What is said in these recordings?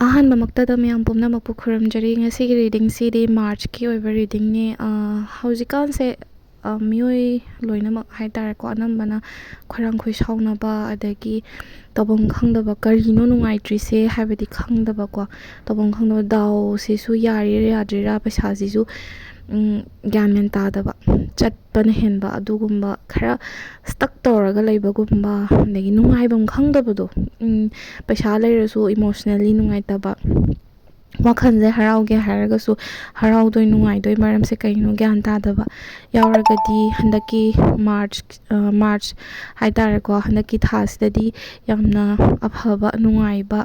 ꯑꯍꯥꯟꯕꯃꯛꯇꯗ ꯃꯌꯥꯝ ꯄꯨꯝꯅꯃꯛꯄꯨ ꯈꯨꯔꯨꯝꯖꯔꯤ ꯉꯁꯤꯒꯤ ꯔꯤꯗꯤꯡꯁꯤꯗꯤ ꯃꯥꯔꯆꯀꯤ ꯑꯣꯏꯕ ꯔꯤꯗꯤꯡꯅꯤ ꯍꯧꯖꯤꯛꯀꯥꯟꯁꯦ ꯃꯤꯑꯣꯏ ꯂꯣꯏꯅꯃꯛ ꯍꯥꯏꯇꯥꯔꯦꯀꯣ ꯑꯅꯝꯕꯅ ꯈꯣꯏꯔꯥꯡ ꯈꯣꯏꯁꯥꯎꯅꯕ ꯑꯗꯒꯤ ꯇꯧꯐꯝ ꯈꯪꯗꯕ ꯀꯔꯤꯅꯣ ꯅꯨꯡꯉꯥꯏꯇ꯭ꯔꯤꯁꯦ ꯍꯥꯏꯕꯗꯤ ꯈꯪꯗꯕꯀꯣ ꯇꯧꯐꯝ ꯈꯪꯗꯕ ꯗꯥꯎꯁꯤꯁꯨ ꯌꯥꯔꯤꯔꯥ ꯌꯥꯗ꯭ꯔꯤꯔꯥ ꯄꯩꯁꯥꯁꯤꯁꯨ ꯒ꯭ꯌꯥꯟ ꯃꯦꯟ ꯇꯥꯗꯕ ꯆꯠꯄꯅ ꯍꯦꯟꯕ ꯑꯗꯨꯒꯨꯝꯕ ꯈꯔ ꯁ꯭ꯇꯛ ꯇꯧꯔꯒ ꯂꯩꯕꯒꯨꯝꯕ ꯑꯗꯒꯤ ꯅꯨꯡꯉꯥꯏꯐꯝ ꯈꯪꯗꯕꯗꯣ ꯄꯩꯁꯥ ꯂꯩꯔꯁꯨ ꯏꯃꯣꯁꯅꯦꯜꯂꯤ ꯅꯨꯡꯉꯥꯏꯇꯕ ꯋꯥꯈꯜꯁꯦ ꯍꯔꯥꯎꯒꯦ ꯍꯥꯏꯔꯒꯁꯨ ꯍꯔꯥꯎꯗꯣꯏ ꯅꯨꯡꯉꯥꯏꯗꯣꯏ ꯃꯔꯝꯁꯦ ꯀꯩꯅꯣ ꯒ꯭ꯌꯥꯟ ꯇꯥꯗꯕ ꯌꯥꯎꯔꯒꯗꯤ ꯍꯟꯗꯛꯀꯤ ꯃꯥꯔꯆ ꯍꯥꯏꯇꯥꯔꯦꯀꯣ ꯍꯟꯗꯛꯀꯤ ꯊꯥꯁꯤꯗꯗꯤ ꯌꯥꯝꯅ ꯑꯐꯕ ꯅꯨꯡꯉꯥꯏꯕ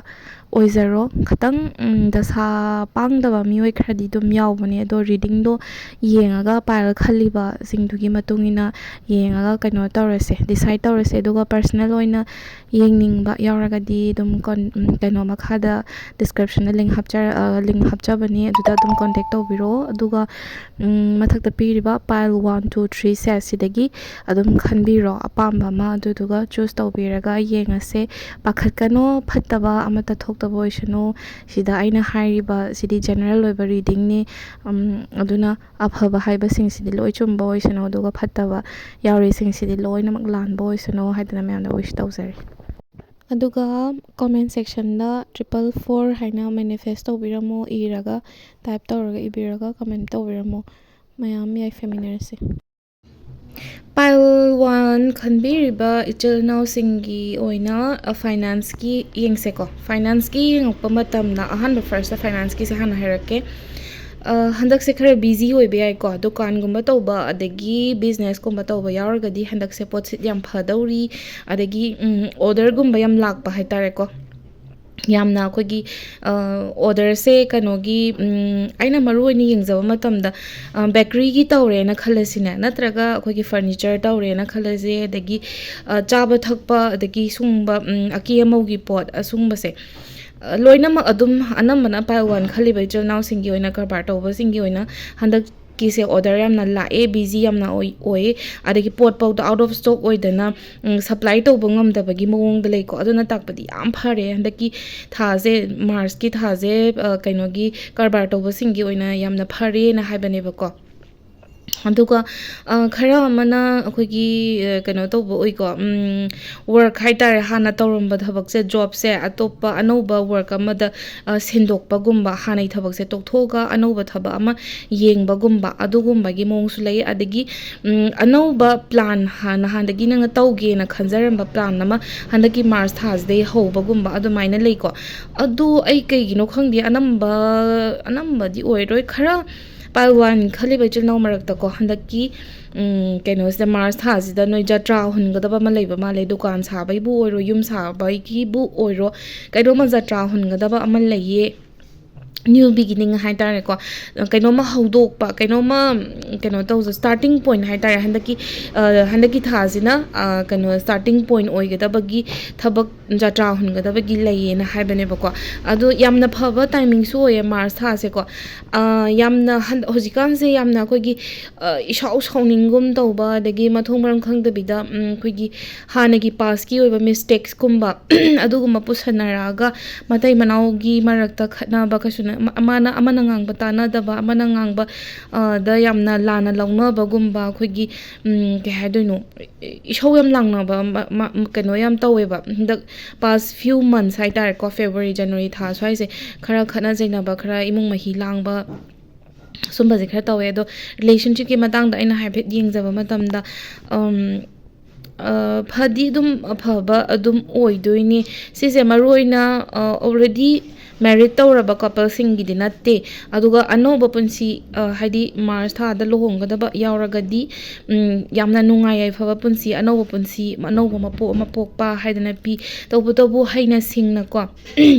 ꯑꯣꯏꯖꯔꯣ ꯈꯤꯇꯪ ꯗꯁꯥ ꯄꯥꯡꯗꯕ ꯃꯤꯑꯣꯏ ꯈꯔꯗꯤ ꯑꯗꯨꯝ ꯌꯥꯎꯕꯅꯦ ꯑꯗꯣ ꯔꯤꯗꯤꯡꯗꯣ ꯌꯦꯡꯉꯒ ꯄꯥꯏꯔꯒ ꯈꯜꯂꯤꯕꯁꯤꯡꯗꯨꯒꯤ ꯃꯇꯨꯡ ꯏꯟꯅ ꯌꯦꯡꯉꯒ ꯀꯩꯅꯣ ꯇꯧꯔꯁꯦ ꯗꯤꯁꯥꯏꯠ ꯇꯧꯔꯁꯦ ꯑꯗꯨꯒ ꯄꯔꯁꯅꯦꯜ ꯑꯣꯏꯅ ꯌꯦꯡꯅꯤꯡꯕ ꯌꯥꯎꯔꯒꯗꯤ ꯑꯗꯨꯝ ꯀꯩꯅꯣ ꯃꯈꯥꯗ ꯗꯤꯁꯀ꯭ꯔꯤꯞꯁꯟꯗ ꯂꯤꯡ ꯍꯥꯞꯆꯕꯅꯤ ꯑꯗꯨꯗ ꯑꯗꯨꯝ ꯀꯣꯟꯇꯦꯛ ꯇꯧꯕꯤꯔꯛꯑꯣ ꯑꯗꯨꯒ ꯃꯊꯛꯇ ꯄꯤꯔꯤꯕ ꯄꯥꯏꯜ 1 2 3 ꯁꯦꯠꯁꯤꯗꯒꯤ ꯑꯗꯨꯝ ꯈꯟꯕꯤꯔꯣ ꯑꯄꯥꯝꯕ ꯑꯃ ꯑꯗꯨꯗꯨꯒ ꯆꯨꯁ ꯇꯧꯕꯤꯔꯒ ꯌꯦꯡꯉꯁꯦ ꯄꯥꯈꯠꯀꯅꯣ ꯐꯠꯇꯕ ꯑꯃꯠꯇ ꯊꯣꯛꯇꯕ ꯑꯣꯏꯁꯅꯨ ꯁꯤꯗ ꯑꯩꯅ ꯍꯥꯏꯔꯤꯕ ꯁꯤꯗꯤ ꯖꯦꯅꯔꯦꯜ ꯑꯣꯏꯕ ꯔꯤꯗꯤꯡꯅꯤ ꯑꯗꯨꯅ ꯑꯐꯕ ꯍꯥꯏꯕꯁꯤꯡꯁꯤꯗꯤ ꯂꯣꯏ ꯆꯨꯝꯕ ꯑꯣꯏꯁꯅꯨ ꯑꯗꯨꯒ ꯐꯠꯇꯕ ꯌꯥꯎꯔꯤꯁꯤꯡꯁꯤꯗꯤ ꯂꯣꯏꯅꯃꯛ ꯂꯥꯟꯕ ꯑꯣꯏꯁꯅꯨ ꯍꯥꯏꯗꯅ ꯃꯌꯥꯝꯗ ꯋꯤꯁ ꯇꯧꯖꯔꯤ ꯑꯗꯨꯒ ꯀꯣꯃꯦꯟ ꯁꯦꯛꯁꯟꯗ 444 ꯍꯥꯏꯅ ꯃꯦꯅꯤꯐꯦꯁ ꯇꯧꯕꯤꯔꯝꯃꯣ ꯏꯔꯒ ꯇꯥꯏꯞ ꯇꯧꯔꯒ ꯏꯕꯤꯔꯒ ꯀꯃꯦꯟ ꯇꯧꯕꯤꯔꯝꯃꯣ ꯃꯌꯥꯝ ꯌꯥꯏꯐꯃꯤꯟꯅꯔꯁꯤ ꯄꯥꯏꯜ 1 ꯈꯟꯕꯤꯔꯤꯕ ꯏꯆꯤꯜ ꯏꯅꯥꯎꯁꯤꯡꯒꯤ ꯑꯣꯏꯅ ꯐꯥꯏꯅꯥꯟꯁꯀꯤ ꯌꯦꯡꯁꯦꯀꯣ ꯐꯥꯏꯅꯥꯟꯁꯀꯤ ꯌꯦꯡꯉꯛꯄ ꯃꯇꯝꯗ ꯑꯍꯥꯟꯕ ꯐꯥꯔꯁꯇ ꯐꯥꯏꯅꯥꯟꯁꯀꯤꯁꯦ ꯍꯥꯟꯅ ꯍꯥꯏꯔꯛꯀꯦ ꯍꯟꯗꯛꯁꯦ ꯈꯔ ꯕꯤꯖꯤ ꯑꯣꯏꯕ ꯌꯥꯏꯀꯣ ꯗꯨꯀꯥꯟꯒꯨꯝꯕ ꯇꯧꯕ ꯑꯗꯒꯤ ꯕꯤꯖꯤꯅꯦꯁꯀꯨꯝꯕ ꯇꯧꯕ ꯌꯥꯎꯔꯒꯗꯤ ꯍꯟꯗꯛꯁꯦ ꯄꯣꯠꯁꯤꯠ ꯌꯥꯝ ꯐꯗꯧꯔꯤ ꯑꯗꯒꯤ ꯑꯣꯔꯗꯔꯒꯨꯝꯕ ꯌꯥꯝ ꯂꯥꯛꯄ ꯍꯥꯏꯇꯥꯔꯦꯀꯣ ꯌꯥꯝꯅ ꯑꯩꯈꯣꯏꯒꯤ ꯑꯣꯔꯗꯔꯁꯦ ꯀꯩꯅꯣꯒꯤ ꯑꯩꯅ ꯃꯔꯨ ꯑꯣꯏꯅ ꯌꯦꯡꯖꯕ ꯃꯇꯝꯗ ꯕꯦꯀꯔꯤꯒꯤ ꯇꯧꯔꯦꯅ ꯈꯜꯂꯁꯤꯅꯦ ꯅꯠꯇ꯭ꯔꯒ ꯑꯩꯈꯣꯏꯒꯤ ꯐꯔꯅꯤꯆꯔ ꯇꯧꯔꯦꯅ ꯈꯜꯂꯁꯦ ꯑꯗꯒꯤ ꯆꯥꯕ ꯊꯛꯄ ꯑꯗꯒꯤ ꯁꯨꯡꯕ ꯑꯀꯦ ꯑꯃꯧꯒꯤ ꯄꯣꯠ ꯑꯁꯨꯡꯕꯁꯦ ꯂꯣꯏꯅꯃꯛ ꯑꯗꯨꯝ ꯑꯅꯝꯕꯅ ꯄꯥꯏꯜ 1 ꯈꯜꯂꯤꯕ ꯏꯆꯤꯜ ꯏꯅꯥꯎꯁꯤꯡꯒꯤ ꯑꯣꯏꯅ ꯀꯔꯕꯥꯔ ꯇꯧꯕꯁꯤꯡꯒꯤ ꯑꯣꯏꯅ ꯍꯟꯗꯛꯀꯤꯁꯦ ꯑꯣꯔꯗꯔ ꯌꯥꯝꯅ ꯂꯥꯛꯑꯦ ꯕꯤꯖꯤ ꯌꯥꯝꯅ ꯑꯣꯏ ꯑꯗꯒꯤ ꯄꯣꯠ ꯐꯥꯎꯗ ꯑꯥꯎꯠ ꯑꯣꯐ ꯁ꯭ꯇꯣꯛ ꯑꯣꯏꯗꯅ ꯁꯄ꯭ꯂꯥꯏ ꯇꯧꯕ ꯉꯝꯗꯕꯒꯤ ꯃꯑꯣꯡꯗ ꯂꯩꯀꯣ ꯑꯗꯨꯅ ꯇꯥꯛꯄꯗꯤ ꯌꯥꯝ ꯐꯔꯦ ꯍꯟꯗꯛꯀꯤ ꯊꯥꯁꯦ ꯃꯥꯔꯆꯀꯤ ꯊꯥꯁꯦ ꯀꯩꯅꯣꯒꯤ ꯀꯔꯕꯥꯔ ꯇꯧꯕꯁꯤꯡꯒꯤ ꯑꯣꯏꯅ ꯌꯥꯝꯅ ꯐꯔꯦꯅ ꯍꯥꯏꯕꯅꯦꯕꯀோ ꯑꯗꯨꯒ ꯈꯔ ꯑꯃꯅ ꯑꯩꯈꯣꯏꯒꯤ ꯀꯩꯅꯣ ꯇꯧꯕ ꯑꯣꯏꯀꯣ ꯋꯔꯛ ꯍꯥꯏꯇꯥꯔꯦ ꯍꯥꯟꯅ ꯇꯧꯔꯝꯕ ꯊꯕꯛꯁꯦ ꯖꯣꯕꯁꯦ ꯑꯇꯣꯞꯄ ꯑꯅꯧꯕ ꯋꯔꯛ ꯑꯃꯗ ꯁꯤꯟꯗꯣꯛꯄꯒꯨꯝꯕ ꯍꯥꯟꯅꯩ ꯊꯕꯛꯁꯦ ꯇꯣꯛꯊꯣꯛꯑꯒ ꯑꯅꯧꯕ ꯊꯕꯛ ꯑꯃ ꯌꯦꯡꯕꯒꯨꯝꯕ ꯑꯗꯨꯒꯨꯝꯕꯒꯤ ꯃꯑꯣꯡꯁꯨ ꯂꯩ ꯑꯗꯒꯤ ꯑꯅꯧꯕ ꯄ꯭ꯂꯥꯟ ꯅꯍꯥꯟꯗꯒꯤ ꯅꯪꯅ ꯇꯧꯒꯦꯅ ꯈꯟꯖꯔꯝꯕ ꯄ꯭ꯂꯥꯟ ꯑꯃ ꯍꯟꯗꯛꯀꯤ ꯃꯥꯔꯆ ꯊꯥꯁꯤꯗꯩ ꯍꯧꯕꯒꯨꯝꯕ ꯑꯗꯨꯃꯥꯏꯅ ꯂꯩꯀꯣ ꯑꯗꯨ ꯑꯩ ꯀꯩꯒꯤꯅோ ꯈꯪꯗꯦ ꯑꯅꯝꯕꯗꯤ ꯑꯣꯏꯔꯣꯏ ꯈꯔ ꯄꯥꯏꯜ 1 ꯈꯜꯂꯤꯕ ꯏꯆꯤꯜ ꯏꯅꯥꯎ ꯃꯔꯛꯇꯀꯣ ꯍꯟꯗꯛꯀꯤ ꯀꯩꯅꯣꯁꯤꯗ ꯃꯥꯔꯆ ꯊꯥꯁꯤꯗ ꯅꯣꯏ ꯖꯇ꯭ꯔꯥ ꯍꯨꯟꯒꯗꯕ ꯑꯃ ꯂꯩꯕ ꯃꯥꯜꯂꯦ ꯗꯨꯀꯥꯟ ꯁꯥꯕꯩꯕꯨ ꯑꯣꯏꯔꯣ ꯌꯨꯝ ꯁꯥꯕꯒꯤꯕꯨ ꯑꯣꯏꯔో ꯀꯩꯅꯣꯝꯃ ꯖꯇ꯭ꯔꯥ ꯍꯨꯟꯒꯗꯕ ꯑꯃ ꯂꯩꯌꯦ ꯅ꯭ꯌꯨ ꯕꯤꯒꯤꯅꯤꯡ ꯍꯥꯏꯇꯥꯔꯦꯀꯣ ꯀꯩꯅꯣꯝꯃ ꯍꯧꯗꯣꯛꯄ ꯀꯩꯅꯣꯝꯃ ꯀꯩꯅꯣ ꯇꯧꯖ ꯁ꯭ꯇꯥꯔꯇꯤꯡ ꯄꯣꯏꯟ ꯍꯥꯏꯇꯥꯔꯦ ꯍꯟꯗꯛꯀꯤ ꯊꯥꯁꯤꯅ ꯀꯩꯅꯣ ꯁ꯭ꯇꯥꯔꯇꯤꯡ ꯄꯣꯏꯟ ꯑꯣꯏꯒꯗꯕꯒꯤ ꯊꯕꯛ ꯖꯇ꯭ꯔꯥ ꯍꯨꯟꯒꯗꯕꯒꯤ ꯂꯩꯌꯦꯅ ꯍꯥꯏꯕꯅꯦꯕꯀꯣ ꯑꯗꯣ ꯌꯥꯝꯅ ꯐꯕ ꯇꯥꯏꯃꯤꯡꯁꯨ ꯑꯣꯏꯌꯦ ꯃꯥꯔꯆ ꯊꯥꯁꯦꯀꯣ ꯌꯥꯝꯅ ꯍꯧꯖꯤꯛꯀꯥꯟꯁꯦ ꯌꯥꯝꯅ ꯑꯩꯈꯣꯏꯒꯤ ꯏꯁꯥꯎ ꯁꯥꯎꯅꯤꯡꯒꯨꯝ ꯇꯧꯕ ꯑꯗꯒꯤ ꯃꯊꯣꯡ ꯃꯔꯝ ꯈꯪꯗꯕꯤꯗ ꯑꯩꯈꯣꯏꯒꯤ ꯍꯥꯟꯅꯒꯤ ꯄꯥꯁꯀꯤ ꯑꯣꯏꯕ ꯃꯤꯁꯇꯦꯛꯁꯀꯨꯝꯕ ꯑꯗꯨꯒꯨꯝꯕ ꯄꯨꯁꯟꯅꯔꯛꯑꯒ ꯃꯇꯩ ꯃꯅꯥꯎꯒꯤ ꯃꯔꯛꯇ ꯈꯠꯅꯕ ꯀꯩꯁꯨ ꯑꯃꯅ ꯉꯥꯡꯕ ꯇꯥꯟꯅꯗꯕ ꯑꯃꯅ ꯉꯥꯡꯕ ꯗ ꯌꯥꯝꯅ ꯂꯥꯟꯅ ꯂꯧꯅꯕꯒꯨꯝꯕ ꯑꯩꯈꯣꯏꯒꯤ ꯀꯩ ꯍꯥꯏꯗꯣꯏꯅꯣ ꯏꯁꯧ ꯌꯥꯝ ꯂꯥꯡꯅꯕ ꯀꯩꯅꯣ ꯌꯥꯝ ꯇꯧꯋꯦꯕ ꯍꯟꯗꯛ ꯄꯥꯁ ꯐ꯭ꯌꯨ ꯃꯟths ꯍꯥꯏꯇꯥꯔꯦꯀꯣ ꯐꯦꯕꯋꯥꯔꯤ ꯖꯅꯋꯥꯔꯤ ꯊꯥ ꯁ꯭ꯋꯥꯏꯁꯦ ꯈꯔ ꯈꯠꯅ ꯆꯩꯅꯕ ꯈꯔ ꯏꯃꯨꯡ ꯃꯍꯤ ꯂꯥꯡꯕ ꯁꯨꯝꯕꯁꯦ ꯈꯔ ꯇꯧꯋꯦ ꯑꯗꯣ ꯔꯤꯂꯦꯁꯟꯁꯤꯞꯀꯤ ꯃꯇꯥꯡꯗ ꯑꯩꯅ ꯍꯥꯏꯐꯦꯠ ꯌꯦꯡꯖꯕ ꯃꯇꯝꯗ ꯐꯗꯤ ꯑꯗꯨꯝ ꯑꯐꯕ ꯑꯗꯨꯝ ꯑꯣꯏꯗꯣꯏꯅꯤ ꯁꯤꯁꯦ ꯃꯔꯨ ꯑꯣꯏꯅ ꯑꯣꯜꯔꯦꯗꯤ ꯃꯦꯔꯤꯠ ꯇꯧꯔꯕ ꯀꯄꯜꯁꯤꯡꯒꯤꯗꯤ ꯅꯠꯇꯦ ꯑꯗꯨꯒ ꯑꯅꯧꯕ ꯄꯨꯟꯁꯤ ꯍꯥꯏꯗꯤ ꯃꯥꯔꯆ ꯊꯥꯗ ꯂꯨꯍꯣꯡꯒꯗꯕ ꯌꯥꯎꯔꯒꯗꯤ ꯌꯥꯝꯅ ꯅꯨꯡꯉꯥꯏ ꯌꯥꯏꯐꯕ ꯄꯨꯟꯁꯤ ꯑꯅꯧꯕ ꯄꯨꯟꯁꯤ ꯑꯅꯧꯕ ꯃꯄꯣꯛ ꯑꯃ ꯄꯣꯛꯄ ꯍꯥꯏꯗꯅ ꯄꯤ ꯇꯧꯕꯇꯕꯨ ꯍꯩꯅ ꯁꯤꯡꯅꯀꯣ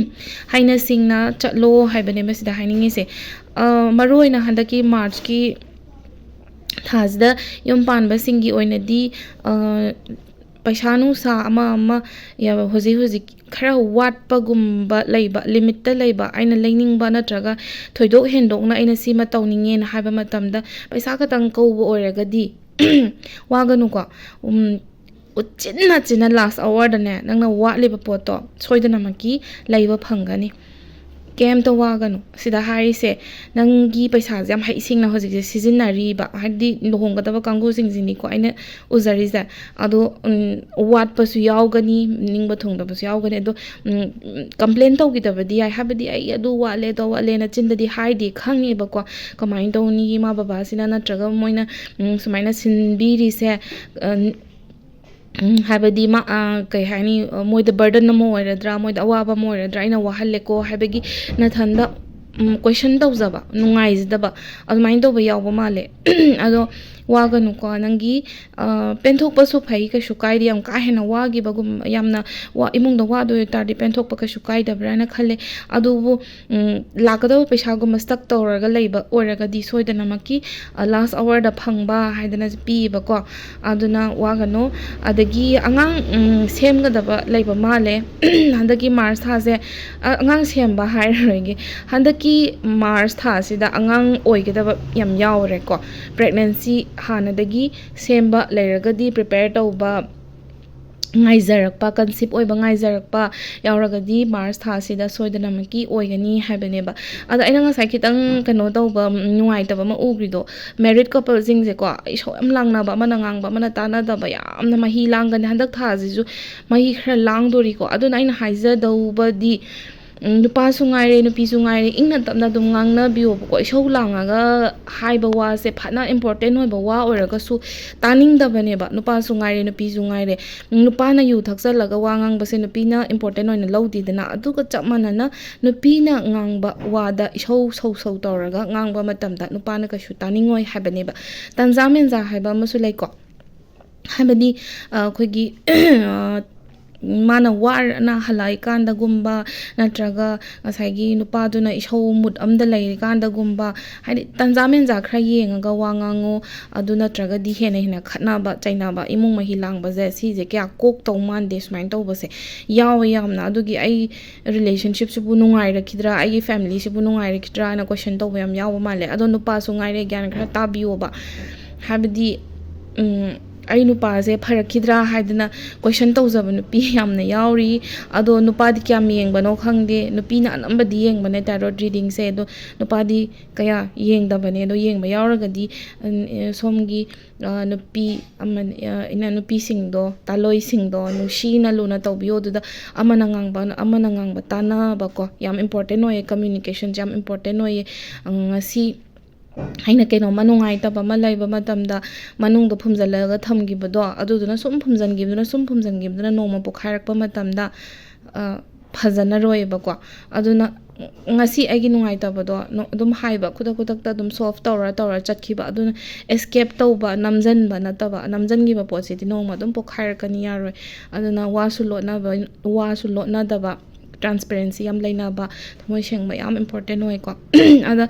ꯍꯩꯅ ꯁꯤꯡꯅ ꯆꯠꯂꯣ ꯍꯥꯏꯕꯅꯦ ꯃꯁꯤꯗ ꯍꯥꯏꯅꯤꯡꯉꯤꯁꯦ ꯃꯔꯨ ꯑꯣꯏꯅ ꯍꯟꯗꯛꯀꯤ ꯃꯥꯔꯆꯀꯤ ꯊꯥꯁꯤꯗ ꯌꯨꯝ ꯄꯥꯟꯕꯁꯤꯡꯒꯤ ꯑꯣꯏꯅꯗꯤ ꯄꯩꯁꯥ ꯅꯨꯡꯁꯥ ꯑꯃ ꯍꯧꯖꯤꯛ ꯈꯔ ꯋꯥꯠꯄꯒꯨꯝꯕ ꯂꯩꯕ ꯂꯤꯃꯤꯠꯇ ꯂꯩꯕ ꯑꯩꯅ ꯂꯩꯅꯤꯡꯕ ꯅꯠꯇ꯭ꯔꯒ ꯊꯣꯏꯗꯣꯛ ꯍꯦꯟꯗꯣꯛꯅ ꯑꯩꯅ ꯁꯤꯃ ꯇꯧꯅꯤꯡꯉꯦꯅ ꯍꯥꯏꯕ ꯃꯇꯝꯗ ꯄꯩꯁꯥ ꯈꯛꯇꯪ ꯀꯧꯕ ꯑꯣꯏꯔꯒꯗꯤ ꯋꯥꯒꯅꯨꯀꯣ ꯎꯆꯤꯟꯅ ꯂꯥꯁ ꯑꯋꯥꯔꯗꯅꯦ ꯅꯪꯅ ꯋꯥꯠꯂꯤꯕ ꯄꯣꯠꯇꯣ ꯁꯣꯏꯗꯅꯃꯛꯀꯤ ꯂꯩꯕ ꯐꯪꯒꯅꯤ ꯀꯩꯝꯇ ꯋꯥꯒꯅꯨ ꯁꯤꯗ ꯍꯥꯏꯔꯤꯁꯦ ꯅꯪꯒꯤ ꯄꯩꯁꯥꯁꯦ ꯌꯥꯝ ꯍꯩꯁꯤꯡꯅ ꯍꯧꯖꯤꯛꯁꯦ ꯁꯤꯖꯤꯟꯅꯔꯤꯕ ꯍꯥꯏꯗꯤ ꯂꯨꯍꯣꯡꯒꯗꯕ ꯀꯥꯡꯕꯨꯁꯤꯡꯁꯤꯅꯤꯀꯣ ꯑꯩꯅ ꯎꯖꯔꯤꯁꯦ ꯑꯗꯣ ꯋꯥꯠꯄꯁꯨ ꯌꯥꯎꯒꯅꯤ ꯅꯤꯡꯕ ꯊꯨꯡꯗꯕꯁꯨ ꯌꯥꯎꯒꯅꯤ ꯑꯗꯣ ꯀꯝꯄ꯭ꯂꯦꯟ ꯇꯧꯈꯤꯗꯕꯗꯤ ꯌꯥꯏ ꯍꯥꯏꯕꯗꯤ ꯑꯩ ꯑꯗꯨ ꯋꯥꯠꯂꯦ ꯑꯗꯣ ꯋꯥꯠꯂꯦꯅ ꯆꯤꯟꯗꯗꯤ ꯍꯥꯏꯗꯦ ꯈꯪꯉꯦꯕꯀꯣ ꯀꯃꯥꯏꯅ ꯇꯧꯅꯤ ꯏꯃꯥ ꯕꯕꯥꯁꯤꯅ ꯅꯠꯇ꯭ꯔꯒ ꯃꯣꯏꯅ ꯁꯨꯃꯥꯏꯅ ꯁꯤꯟꯕꯤꯔꯤꯁꯦ ꯍꯥꯏꯕꯗꯤ ꯀꯩ ꯍꯥꯏꯅꯤ ꯃꯣꯏꯗ ꯕꯔꯗꯟ ꯑꯃ ꯑꯣꯏꯔꯗ꯭ꯔꯥ ꯃꯣꯏꯗ ꯑꯋꯥꯕ ꯑꯃ ꯑꯣꯏꯔꯗ꯭ꯔꯥ ꯑꯩꯅ ꯋꯥꯍꯜꯂꯦꯀꯣ ꯍꯥꯏꯕꯒꯤ ꯅꯊꯟꯗ ꯀꯣꯏꯁꯟ ꯇꯧꯖꯕ ꯅꯨꯡꯉꯥꯏꯖꯗꯕ ꯑꯗꯨꯃꯥꯏꯅ ꯇꯧꯕ ꯌꯥꯎꯕ ꯃꯥꯜꯂꯦ ꯑꯗꯣ ꯋꯥꯒꯅꯨꯀꯣ ꯅꯪꯒꯤ ꯄꯦꯟꯊꯣꯛꯄꯁꯨ ꯐꯩ ꯀꯩꯁꯨ ꯀꯥꯏꯗꯦ ꯌꯥꯝ ꯀꯥ ꯍꯦꯟꯅ ꯋꯥꯈꯤꯕꯒꯨꯝꯕ ꯌꯥꯝꯅ ꯏꯃꯨꯡꯗ ꯋꯥꯗꯣꯏ ꯑꯣꯏꯇꯥꯔꯗꯤ ꯄꯦꯟꯊꯣꯛꯄ ꯀꯩꯁꯨ ꯀꯥꯏꯗꯕ꯭ꯔꯥꯅ ꯈꯜꯂꯦ ꯑꯗꯨꯕꯨ ꯂꯥꯛꯀꯗꯕ ꯄꯩꯁꯥꯒꯨꯝꯕ ꯁ꯭ꯇꯛ ꯇꯧꯔꯒ ꯂꯩꯕ ꯑꯣꯏꯔꯒꯗꯤ ꯁꯣꯏꯗꯅꯃꯛꯀꯤ ꯂꯥꯁ ꯑꯋꯥꯔꯗ ꯐꯪꯕ ꯍꯥꯏꯗꯅ ꯄꯤꯌꯦꯕꯀꯣ ꯑꯗꯨꯅ ꯋꯥꯒꯅꯨ ꯑꯗꯒꯤ ꯑꯉꯥꯡ ꯁꯦꯝꯒꯗꯕ ꯂꯩꯕ ꯃꯥꯜꯂꯦ ꯍꯟꯗꯛꯀꯤ ꯃꯥꯔꯆ ꯊꯥꯁꯦ ꯑꯉꯥꯡ ꯁꯦꯝꯕ ꯍꯥꯏꯔꯔꯣꯏꯒꯦ ꯍꯟꯗꯛꯀꯤ ꯃꯥꯔꯆ ꯊꯥꯁꯤꯗ ꯑꯉꯥꯡ ꯑꯣꯏꯒꯗꯕ ꯌꯥꯝ ꯌꯥꯎꯔꯦꯀꯣ ꯄ꯭ꯔꯦꯒꯅꯦꯟꯁꯤ ꯍꯥꯟꯅꯗꯒꯤ ꯁꯦꯝꯕ ꯂꯩꯔꯒꯗꯤ ꯄ꯭ꯔꯤꯄꯦꯌꯔ ꯇꯧꯕ ꯉꯥꯏꯖꯔꯛꯄ ꯀꯟꯁꯤꯞ ꯑꯣꯏꯕ ꯉꯥꯏꯖꯔꯛꯄ ꯌꯥꯎꯔꯒꯗꯤ ꯃꯥꯔꯆ ꯊꯥꯁꯤꯗ ꯁꯣꯏꯗꯅꯃꯛꯀꯤ ꯑꯣꯏꯒꯅꯤ ꯍꯥꯏꯕꯅꯦꯕ ꯑꯗꯣ ꯑꯩꯅ ꯉꯁꯥꯏ ꯈꯤꯇꯪ ꯀꯩꯅꯣ ꯇꯧꯕ ꯅꯨꯡꯉꯥꯏꯇꯕ ꯑꯃ ꯎꯈ꯭ꯔꯤꯗꯣ ꯃꯦꯔꯤꯠ ꯀꯄꯜꯁꯤꯡꯁꯦꯀꯣ ꯏꯁꯧ ꯌꯥꯝ ꯂꯥꯡꯅꯕ ꯑꯃꯅ ꯉꯥꯡꯕ ꯑꯃꯅ ꯇꯥꯟꯅꯗꯕ ꯌꯥꯝꯅ ꯃꯍꯤ ꯂꯥꯡꯒꯅꯤ ꯍꯟꯗꯛ ꯊꯥꯁꯤꯁꯨ ꯃꯍꯤ ꯈꯔ ꯂꯥꯡꯗꯣꯔꯤꯀꯣ ꯑꯗꯨꯅ ꯑꯩꯅ ꯍꯥꯏꯖꯗꯧꯕꯗꯤ ꯅꯨꯄꯥꯁꯨ ꯉꯥꯏꯔꯦ ꯅꯨꯄꯤꯁꯨ ꯉꯥꯏꯔꯦ ꯏꯪꯅ ꯇꯞꯅ ꯑꯗꯨꯝ ꯉꯥꯡꯅꯕꯤꯌꯣꯕꯀꯣ ꯏꯁꯧ ꯂꯥꯡꯉꯒ ꯍꯥꯏꯕ ꯋꯥꯁꯦ ꯐꯅ ꯏꯝꯄꯣꯔꯇꯦꯟ ꯑꯣꯏꯕ ꯋꯥ ꯑꯣꯏꯔꯒꯁꯨ ꯇꯥꯅꯤꯡꯗꯕꯅꯦꯕ ꯅꯨꯄꯥꯁꯨ ꯉꯥꯏꯔꯦ ꯅꯨꯄꯤꯁꯨ ꯉꯥꯏꯔꯦ ꯅꯨꯄꯥꯅ ꯌꯨ ꯊꯛꯆꯜꯂꯒ ꯋꯥ ꯉꯥꯡꯕꯁꯦ ꯅꯨꯄꯤꯅ ꯏꯝꯄꯣꯔꯇꯦꯟ ꯑꯣꯏꯅ ꯂꯧꯗꯦꯗꯅ ꯑꯗꯨꯒ ꯆꯞ ꯃꯥꯟꯅꯅ ꯅꯨꯄꯤꯅ ꯉꯥꯡꯕ ꯋꯥꯗ ꯏꯁꯧ ꯁꯧ ꯇꯧꯔꯒ ꯉꯥꯡꯕ ꯃꯇꯝꯗ ꯅꯨꯄꯥꯅ ꯀꯩꯁꯨ ꯇꯥꯅꯤꯡꯉꯣꯏ ꯍꯥꯏꯕꯅꯦꯕ ꯇꯟꯖꯥ ꯃꯦꯟꯖꯥ ꯍꯥꯏꯕ ꯑꯃꯁꯨ ꯂꯩꯀꯣ ꯍꯥꯏꯕꯗꯤ ꯑꯩꯈꯣꯏꯒꯤ ꯃꯥꯅ ꯋꯥꯔꯅ ꯍꯜꯂꯛꯏꯀꯥꯟꯗꯒꯨꯝꯕ ꯅꯠꯇ꯭ꯔꯒ ꯉꯁꯥꯏꯒꯤ ꯅꯨꯄꯥꯗꯨꯅ ꯏꯁꯧ ꯃꯨꯠ ꯑꯝꯗ ꯂꯩꯔꯤꯀꯥꯟꯗꯒꯨꯝꯕ ꯍꯥꯏꯗꯤ ꯇꯟꯖꯥ ꯃꯦꯟꯖꯥ ꯈꯔ ꯌꯦꯡꯉꯒ ꯋꯥ ꯉꯥꯡꯉꯣ ꯑꯗꯨ ꯅꯠꯇ꯭ꯔꯒꯗꯤ ꯍꯦꯟꯅ ꯈꯠꯅꯕ ꯆꯩꯅꯕ ꯏꯃꯨꯡ ꯃꯍꯤ ꯂꯥꯡꯕꯁꯦ ꯁꯤꯁꯦ ꯀꯌꯥ ꯀꯣꯛꯇꯧ ꯃꯥꯟꯗꯦ ꯁꯨꯃꯥꯏꯅ ꯇꯧꯕꯁꯦ ꯌꯥꯎꯋꯦ ꯌꯥꯝꯅ ꯑꯗꯨꯒꯤ ꯑꯩ ꯔꯤꯂꯦꯁꯟꯁꯤꯞꯁꯤꯕꯨ ꯅꯨꯡꯉꯥꯏꯔꯛꯈꯤꯗ꯭ꯔꯥ ꯑꯩꯒꯤ ꯐꯦꯃꯤꯂꯤꯁꯤꯕꯨ ꯅꯨꯡꯉꯥꯏꯔꯛꯈꯤꯗ꯭ꯔꯥ ꯍꯥꯏꯅ ꯀꯣꯏꯁꯟ ꯇꯧꯕ ꯌꯥꯝ ꯌꯥꯎꯕ ꯃꯥꯜꯂꯦ ꯑꯗꯣ ꯅꯨꯄꯥꯁꯨ ꯉꯥꯏꯔꯦ ꯒ꯭ꯌꯥꯟ ꯈꯔ ꯇꯥꯕꯤꯌꯣꯕ ꯍꯥꯏꯕꯗꯤ ꯑꯩ ꯅꯨꯄꯥꯁꯦ ꯐꯔꯛꯈꯤꯗ꯭ꯔꯥ ꯍꯥꯏꯗꯅ ꯀꯣꯏꯁꯟ ꯇꯧꯖꯕ ꯅꯨꯄꯤ ꯌꯥꯝꯅ ꯌꯥꯎꯔꯤ ꯑꯗꯣ ꯅꯨꯄꯥꯗꯤ ꯀꯌꯥꯝ yengꯕꯅꯣ ꯈꯪꯗꯦ ꯅꯨꯄꯤꯅ ꯑꯅꯝꯕꯗꯤ ꯌꯦꯡꯕꯅꯦ ꯇꯥꯔꯣꯠ ꯔꯤꯗꯤꯡꯁꯦ ꯑꯗꯣ ꯅꯨꯄꯥꯗꯤ ꯀꯌꯥ ꯌꯦꯡꯗꯕꯅꯦ ꯑꯗꯣ ꯌꯦꯡꯕ ꯌꯥꯎꯔꯒꯗꯤ ꯁꯣꯝꯒꯤ ꯅꯨꯄꯤꯁꯤꯡꯗꯣ ꯇꯥꯂꯣꯏꯁꯤꯡꯗꯣ ꯅꯨꯡꯁꯤꯅ ꯂꯨꯅ ꯇꯧꯕꯤꯌꯣ ꯑꯗꯨꯗ ꯑꯃꯅ ꯉꯥꯡꯕ ꯇꯥꯟꯅꯕꯀꯣ ꯌꯥꯝ ꯏꯝꯄꯣꯔꯇꯦꯟ ꯑꯣꯏꯌꯦ ꯀꯝꯃ꯭ꯌꯨꯅꯤꯀꯦꯁꯟꯁꯦ ꯌꯥꯝ ꯏꯝꯄꯣꯔꯇꯦꯟ ꯑꯣꯏꯌꯦ ꯉꯁꯤ ꯑꯩꯅ ꯀꯩꯅꯣꯝꯃ ꯅꯨꯡꯉꯥꯏꯇꯕ ꯑꯃ ꯂꯩꯕ ꯃꯇꯝꯗ ꯃꯅꯨꯡꯗ ꯐꯨꯝꯖꯤꯜꯂꯒ ꯊꯝꯈꯤꯕꯗꯣ ꯑꯗꯨꯗꯨꯅ ꯁꯨꯝ ꯐꯨꯝꯖꯤꯟꯈꯤꯕꯗꯨꯅ ꯅꯣꯡꯃ ꯄꯣꯛꯈꯥꯏꯔꯛꯄ ꯃꯇꯝꯗ ꯐꯖꯅꯔꯣꯏꯕꯀꯣ ꯑꯗꯨꯅ ꯉꯁꯤ ꯑꯩꯒꯤ ꯅꯨꯡꯉꯥꯏꯇꯕꯗꯣ ꯑꯗꯨꯝ ꯍꯥꯏꯕ ꯈꯨꯗꯛꯇ ꯑꯗꯨꯝ ꯁꯣꯜቭ ꯇꯧꯔ ꯆꯠꯈꯤꯕ ꯑꯗꯨꯅ ꯑꯦꯁꯀꯦꯞ ꯇꯧꯕ ꯅꯝꯖꯟꯕ ꯅꯠꯇꯕ ꯅꯝꯖꯟꯈꯤꯕ ꯄꯣꯠꯁꯤꯗꯤ ꯅꯣꯡꯃ ꯑꯗꯨꯝ ꯄꯣꯛꯈꯥꯏꯔꯛꯀꯅꯤ ꯌꯥꯔꯣꯏ ꯑꯗꯨꯅ ꯋꯥꯁꯨ ꯂꯣꯠꯅꯗꯕ ꯇ꯭ꯔꯥꯟꯁꯄꯦꯔꯦꯟꯁꯤ ꯌꯥꯝ ꯂꯩꯅꯕ ꯊꯃꯣꯏ ꯁꯦꯡꯕ ꯌꯥꯝ ꯏꯝꯄꯣꯔꯇꯦꯟ ꯑꯣꯏꯀꯣ ꯑꯗ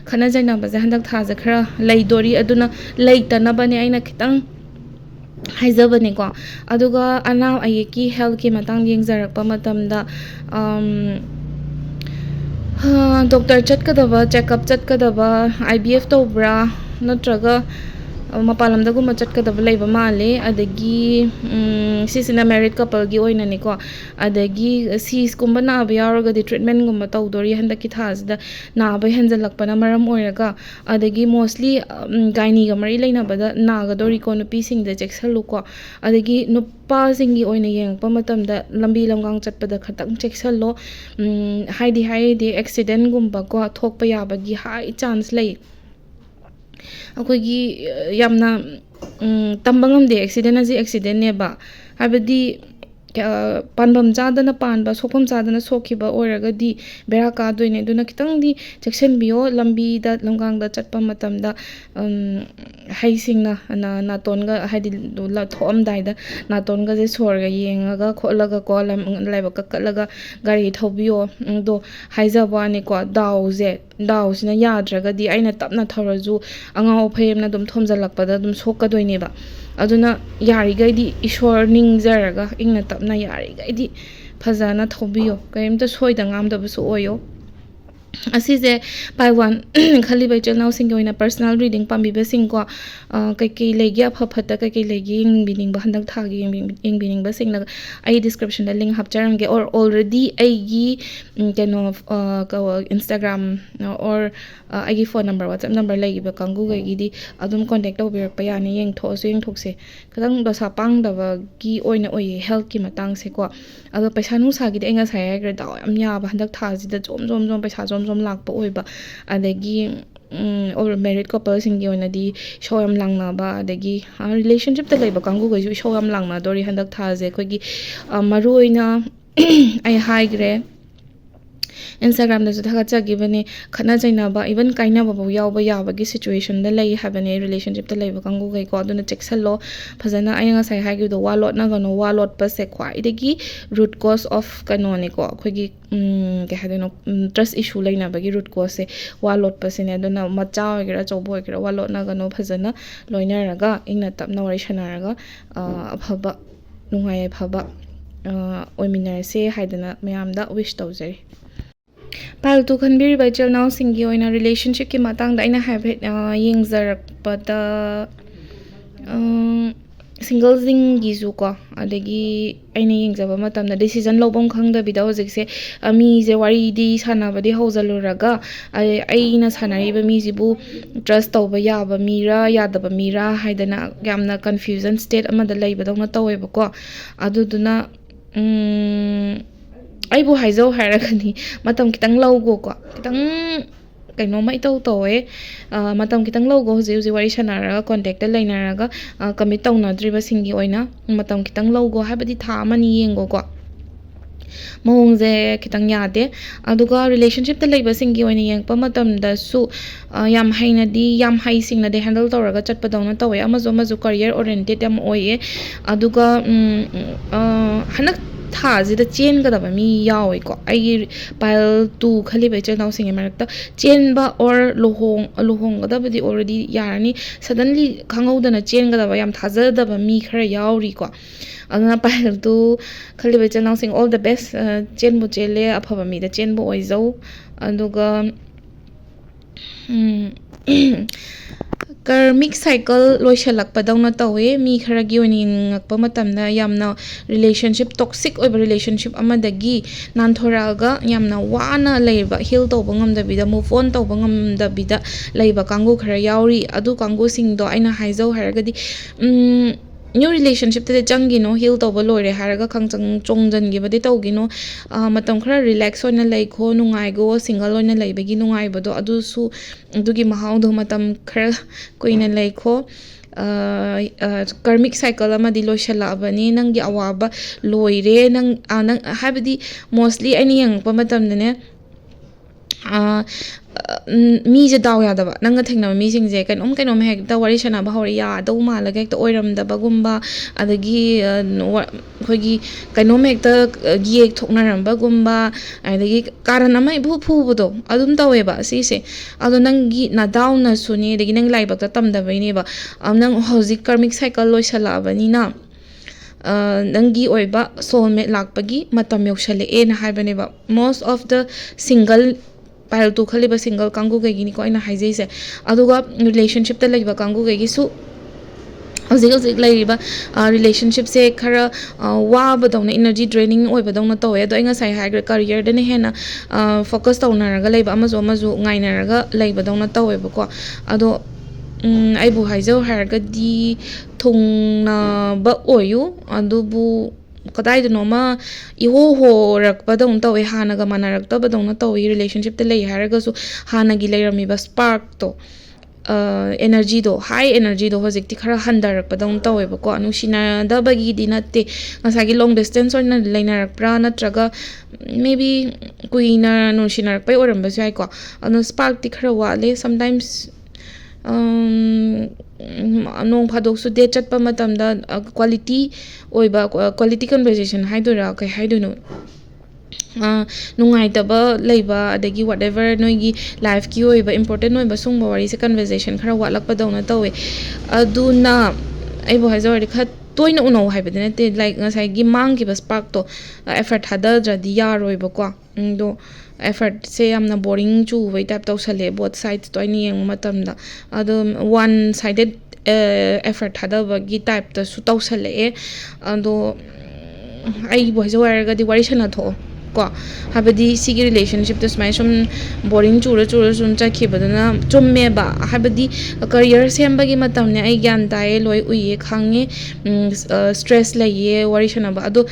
ꯈꯠꯅ ꯆꯩꯅꯕꯁꯦ ꯍꯟꯗꯛ ꯊꯥꯁꯦ ꯈꯔ ꯂꯩꯗꯣꯔꯤ ꯑꯗꯨꯅ ꯂꯩꯇꯅꯕꯅꯦ ꯑꯩꯅ ꯈꯤꯇꯪ ꯍꯥꯏꯖꯕꯅꯦꯀꯣ ꯑꯗꯨꯒ ꯑꯅꯥ ꯑꯌꯦꯛꯀꯤ ꯍꯦꯜꯊꯀꯤ ꯃꯇꯥꯡꯗ ꯌꯦꯡꯖꯔꯛꯄ ꯃꯇꯝꯗ ꯗꯣꯛꯇꯔ ꯆꯠꯀꯗꯕ ꯆꯦꯛꯑꯞ ꯆꯠꯀꯗꯕ IVF ꯇꯧꯕ꯭ꯔꯥ ꯅꯠꯇ꯭ꯔꯒ ꯃꯄꯥꯟ ꯂꯝꯗꯒꯨꯝꯕ ꯆꯠꯀꯗꯕ ꯂꯩꯕ ꯃꯥꯜꯂꯦ ꯑꯗꯒꯤ ꯁꯤꯁꯤꯅ ꯃꯦꯔꯤꯠ ꯀꯄꯜꯒꯤ ꯑꯣꯏꯅꯅꯤꯀꯣ ꯑꯗꯒꯤ ꯁꯤꯁꯀꯨꯝꯕ ꯅꯥꯕ ꯌꯥꯎꯔꯒꯗꯤ ꯇ꯭ꯔꯤꯠꯃꯦꯟꯒꯨꯝꯕ ꯇꯧꯗꯣꯔꯤ ꯍꯟꯗꯛꯀꯤ ꯊꯥꯁꯤꯗ ꯅꯥꯕ ꯍꯦꯟꯖꯜꯂꯛꯄꯅ ꯃꯔꯝ ꯑꯣꯏꯔꯒ ꯑꯗꯒꯤ ꯃꯣꯁꯂꯤ ꯒꯥꯏꯅꯤꯒ ꯃꯔꯤ ꯂꯩꯅꯕꯗ ꯅꯥꯒꯗꯣꯔꯤꯀꯣ ꯅꯨꯄꯤꯁꯤꯡꯗ ꯆꯦꯛꯁꯜꯂꯨꯀꯣ ꯑꯗꯒꯤ ꯅꯨꯄꯥꯁꯤꯡꯒꯤ ꯑꯣꯏꯅ ꯌꯦꯡꯉꯛꯄ ꯃꯇꯝꯗ ꯂꯝꯕꯤ ꯂꯝꯒꯥꯡ ꯆꯠꯄꯗ ꯈꯤꯇꯪ ꯆꯦꯛꯁꯜꯂꯣ ꯍꯥꯏꯗꯤ ꯑꯦꯛꯁꯤꯗꯦꯟꯒꯨꯝꯕꯀꯣ ꯊꯣꯛꯄ ꯌꯥꯕꯒꯤ ꯍꯥꯏ ꯆꯥꯟꯁ ꯂꯩ ꯑꯩꯈꯣꯏꯒꯤ ꯌꯥꯝꯅ ꯇꯝꯕ ꯉꯝꯗꯦ ꯑꯦꯛꯁꯤꯗꯦꯟ ꯑꯁꯤ ꯑꯦꯛꯁꯤꯗꯦꯟꯅꯦꯕ ꯍꯥꯏꯕꯗꯤ ꯄꯥꯟꯐꯝ ꯆꯥꯗꯅ ꯄꯥꯟꯕ ꯁꯣꯛꯐꯝ ꯆꯥꯗꯅ ꯁꯣꯛꯈꯤꯕ ꯑꯣꯏꯔꯒꯗꯤ ꯕꯦꯔꯥ ꯀꯥꯗꯣꯏꯅꯦ ꯑꯗꯨꯅ ꯈꯤꯇꯪꯗꯤ ꯆꯦꯛꯁꯤꯟꯕꯤꯌꯣ ꯂꯝꯕꯤꯗ ꯂꯝꯒꯥꯡꯗ ꯆꯠꯄ ꯃꯇꯝꯗ ꯍꯩꯁꯤꯡꯅ ꯅꯥꯇꯣꯟꯒ ꯍꯥꯏꯗꯤ ꯊꯣꯛꯑꯝꯗꯥꯏꯗ ꯅꯥꯇꯣꯟꯒꯁꯦ ꯁꯣꯔꯒ ꯌꯦꯡꯉꯒ ꯈꯣꯠꯂꯒꯀꯣ ꯂꯥꯏꯕꯛ ꯀꯠꯂꯒ ꯒꯥꯔꯤ ꯊꯧꯕꯤꯌꯣ ꯑꯗꯣ ꯍꯥꯏꯖꯕ ꯋꯥꯅꯤꯀꯣ ꯗꯥꯎꯁꯤꯅ ꯌꯥꯗ꯭ꯔꯒꯗꯤ ꯑꯩꯅ ꯇꯞꯅ ꯊꯧꯔꯁꯨ ꯑꯉꯥꯎ ꯑꯐꯩ ꯑꯗꯨꯝ ꯊꯣꯝꯖꯤꯜꯂꯛꯄꯗ ꯑꯗꯨꯝ ꯁꯣꯛꯀꯗꯣꯏꯅꯦꯕ ꯑꯗꯨꯅ ꯌꯥꯔꯤꯈꯩꯗꯤ ꯏꯁꯣꯔ ꯅꯤꯡꯖꯔꯒ ꯏꯪꯅ ꯇꯞꯅ ꯌꯥꯔꯤꯈꯩꯗꯤ ꯐꯖꯅ ꯊꯧꯕꯤꯌꯣ ꯀꯔꯤꯝꯇ ꯁꯣꯏꯗ ꯉꯥꯝꯗꯕꯁꯨ ꯑꯣꯏꯌꯣ asise by one khali bai channel sing oina personal reading pambi ba sing ko kai kai legi apha phata kai kai legi yengbiningba handak thagi yengbiningba sing la ai description da link hapcharam ge or already ai gi keno Instagram or ai gi phone number WhatsApp number legi ba kangu ga gi di adum contact tau birak pa yani yeng tho su yeng thok se kadang da sa pang da ba gi oina oi health ki matang se ko ado paisa nu sa gi de nga sai ai gra da am ya ba handak tha ji da jom paisa jom lakpa oiba adagi or married couple sing gi oina di show am langna ba adagi relationship ta leiba kangu ga ju show am langna dori handak tha je khoi gi maru oina ai high gre Instagram da judha cha gibane khana jaina ba even kaina ba yaw ba ya ba gi situation da lei habane relationship da lei ba kangu gai ko aduna checksalo phajana ai nga sai ha gi do walot na gano walot pa se khwai de gi root cause of kanone ko khoi gi ke hadeno trust issue leina ba gi root cause se walot pa se ne aduna macha gira chobo gira walot na gano phajana loina raga ingna tapna wari shana raga aphaba nungai phaba oiminrse haidana mayamda wish tawjari Paltu khanbiri bai channel singi oina relationship ki matang da ina have yengzarak pada single zing gi zu ko adagi aina yengjaba matam da decision lobom khangda bida hojik se mi je wari di sana ba di hozaluraga aina sanari ba mi jibu trust tawba ya ba mira ya da ba mira haidana yamna confusion state amada leiba dawna tawe ba ko aduduna aibu haizau hairagani matam kitang laugo ko kitang kaino mai tau towe matam kitang laugo hoji hoji wari sanaraga contact ta lainaraga commit tawna driba singi oina matam kitang laugo habadi tha mani yengo ko mawongje kitang yade aduga relationship ta leiba singi oina yengpa matam da su yam haina di yam hai singna de handle tawraga chatpa dawna tawe amazo career oriented yam oye aduga hanak tha ji da chen ga da ba mi yawi ko ai pile tu khali bai channel sing marakta chen ba or lohong ga da ba di already yarani suddenly khangau da na chen ga da ba yam thaja da ba mi khara yauri ko aduna pile tu khali bai channel sing all the best chen bu chele aphaba mi da chen bu oizau aduga karmic cycle loishalakpa dawna tawe mi khara gi oni ngakpa matamna yamna relationship toxic oiba relationship amadagi nanthoralga yamna wana leiba heal tawba ngamdabida move on tawba ngamdabida leiba kangu khara yauri adu kangu singdo aina haizau haragadi new relationship te changino heal tawba loire haraga khangchang chongjan gi badi tawgino matam khara relax oina leikho nungai go single oina leibagi nungai bodo adu su dugi mahau do matam khara koina leikho karmic cycle amadi loishala abani nangi awaba loire nang habadi mostly ani yang pa matam ne mi je daw ya daba nanga thengna mi sing je kan kainom hek da wari shana ba hori ya do mala ga ta oiram da bagumba adagi khogi kainom hek ta gi ek thokna ram bagumba adagi karan amai bu phu budo adum tawe ba si se ado nangi na daw na suni adagi nang lai ba ta tam da bai ne ba nang hoji karmic cycle loi shala ba ni na nangi oiba soulmate lakpagi matam yoshale e na haibane ba most of the single pile to khali ba single kangu ge gini ko ina haijai se aduga relationship ta laiba kangu ge gi su hojik laiba relationship se khara wa ba dawna energy draining oi ba dawna tawe ado inga sai high career de ne hena focus tawna raga laiba amazo ngaina raga laiba dawna tawe ba ko ado ai bu haijau harga di thongna ba oyu adubu kadai no ma iho rak badong tawe hana ga manarak ta badong na tawe relationship te lei haraga su hana gi leirami ba spark to energy do high energy do hojik ti khara handarak badong tawe ba ko anu sina da bagi dinate ngasagi long distance or na leinarak pra na traga maybe kuina no sinarak pai oram ba sai ko anu spark ti khara wale sometimes nong phadok su de chatpa matamda quality oiba quality conversation haidura kai haiduno nungai taba leiba adagi whatever noigi life ki oiba important oiba sungba wari se conversation khara walakpa dawna tawe aduna aibo haizawari khat toina uno haibadene te like ngasai gi mang ki ba spark to effort hada jadi yaroiba ko do ꯑꯦꯐꯔꯠꯁꯦ ꯌꯥꯝꯅ boring ꯆꯨꯕꯩ type ꯇꯧꯁꯜꯂꯦ boat ꯁꯥꯏꯗꯇꯣ ꯑꯩꯅ ꯌꯦꯡꯕ ꯃꯇꯝꯗ ꯑꯗꯨꯝ one sided effort ꯊꯥꯗꯕꯒꯤ ꯇꯥꯏꯞꯇꯁꯨ ꯇꯧꯁꯜꯂꯛꯑꯦ ꯑꯗꯣ ꯑꯩꯕꯨ ꯍꯥꯏꯖꯧ ꯍꯥꯏꯔꯒꯗꯤ ꯋꯥꯔꯤ ꯁꯥꯟꯅꯊꯣꯛꯑꯣ ꯀꯣ ꯍꯥꯏꯕꯗꯤ ꯁꯤꯒꯤ ꯔꯤꯂꯦꯁꯟꯁꯤꯞꯇ ꯁꯨꯃꯥꯏꯅ ꯁꯨꯝ ꯕꯣꯔꯤꯡ ꯆꯨꯔ ꯁꯨꯝ ꯆꯠꯈꯤꯕꯗꯨꯅ ꯆꯨꯝꯃꯦꯕ ꯍꯥꯏꯕꯗꯤ ꯀꯔꯤꯌꯔ ꯁꯦꯝꯕꯒꯤ ꯃꯇꯝꯅꯦ ꯑꯩ ꯒ꯭ꯌꯥꯟ ꯇꯥꯏꯌꯦ ꯂꯣꯏ ꯎꯏꯌꯦ ꯈꯪꯉꯦ ꯁ꯭ꯇ꯭ꯔꯦꯁ ꯂꯩꯌꯦ ꯋꯥꯔꯤ ꯁꯥꯟꯅꯕ ꯑꯗꯣ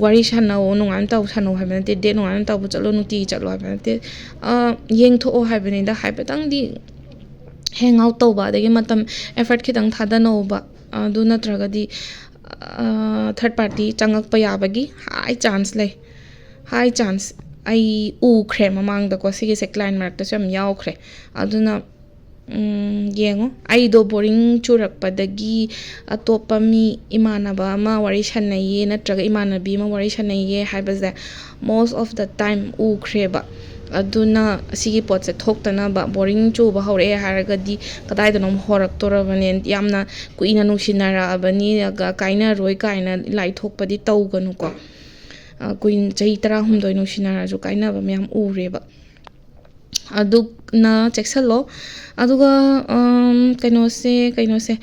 ꯋꯥꯔꯤ ꯁꯥꯟꯅꯧ ꯅꯨꯡꯉꯥꯏꯅ ꯇꯧ ꯁꯥꯟꯅꯧ ꯍꯥꯏꯕ ꯅꯠꯇꯦ ꯗꯦꯠ ꯅꯨꯡꯉꯥꯏꯅ ꯇꯧꯕ ꯆꯠꯂꯣ ꯅꯨꯡꯇꯤꯒꯤ ꯆꯠꯂꯣ ꯍꯥꯏꯕ ꯅꯠꯇꯦ ꯌꯦꯡꯊꯣꯛꯑꯣ ꯍꯥꯏꯕꯅꯤꯗ ꯍꯥꯏꯐꯦꯠꯇꯪꯗꯤ ꯍꯦꯡ ꯑꯥꯎꯠ ꯇꯧꯕ ꯑꯗꯒꯤ ꯃꯇꯝ ꯑꯦꯐꯔꯠ ꯈꯤꯇꯪ ꯊꯥꯗꯅꯧꯕ ꯑꯗꯨ ꯅꯠꯇ꯭ꯔꯒꯗꯤ ꯊꯔꯠ ꯄꯥꯔꯇꯤ ꯆꯪꯉꯛꯄ ꯌꯥꯕꯒꯤ ꯍꯥꯏ ꯆꯥꯟꯁ ꯂꯩ ꯍꯥꯏ ꯆꯥꯟꯁ ꯑꯩ ꯎꯈ꯭ꯔꯦ ꯃꯃꯥꯡꯗꯀꯣ ꯁꯤꯒꯤꯁꯦ ꯀ꯭ꯂꯥꯏꯟ ꯃꯔꯛꯇꯁꯨ ꯌꯥꯝ ꯌꯥꯎꯈ꯭ꯔꯦ ꯑꯗꯨꯅ ꯌꯦꯡꯉꯣ ꯑꯩꯗꯣ ꯕꯣꯔꯤꯡ ꯆꯨꯔꯛꯄꯗꯒꯤ ꯑꯇꯣꯞꯄ ꯃꯤ ꯏꯃꯥꯟꯅꯕ ꯑꯃ ꯋꯥꯔꯤ ꯁꯥꯟꯅꯩꯌꯦ ꯅꯠꯇ꯭ꯔꯒ ꯏꯃꯥꯟꯅꯕꯤ ꯑꯃ ꯋꯥꯔꯤ ꯁꯥꯟꯅꯩꯌꯦ ꯍꯥꯏꯕꯁꯦ ꯃꯣꯁ ꯑꯣꯐ ꯗ ꯇꯥꯏꯝ ꯎꯈ꯭ꯔꯦꯕ ꯑꯗꯨꯅ ꯑꯁꯤꯒꯤ ꯄꯣꯠꯁꯦ ꯊꯣꯛꯇꯅꯕ ꯕꯣꯔꯤꯡ ꯆꯨꯕ ꯍꯧꯔꯛꯑꯦ ꯍꯥꯏꯔꯒꯗꯤ ꯀꯗꯥꯏꯗꯅꯣꯝ ꯍꯣꯔꯛꯇꯣꯔꯕꯅꯦ ꯌꯥꯝꯅ ꯀꯨꯏꯅ ꯅꯨꯡꯁꯤꯅꯔꯛꯑꯕꯅꯤ ꯀꯥꯏꯅꯔꯣꯏ ꯀꯥꯏꯅ ꯂꯥꯏꯊꯣꯛꯄꯗꯤ ꯇꯧꯒꯅꯨꯀꯣ ꯀꯨꯏꯅ ꯆꯍꯤ 18 ꯅꯨꯡꯁꯤꯅꯔꯁꯨ ꯀꯥꯏꯅꯕ ꯃꯌꯥꯝ ꯎꯔꯦꯕ ꯑꯗꯨꯅ ꯆꯦꯛꯁꯜꯂꯣ ꯑꯗꯨꯒ ꯀꯩꯅꯣꯁꯦ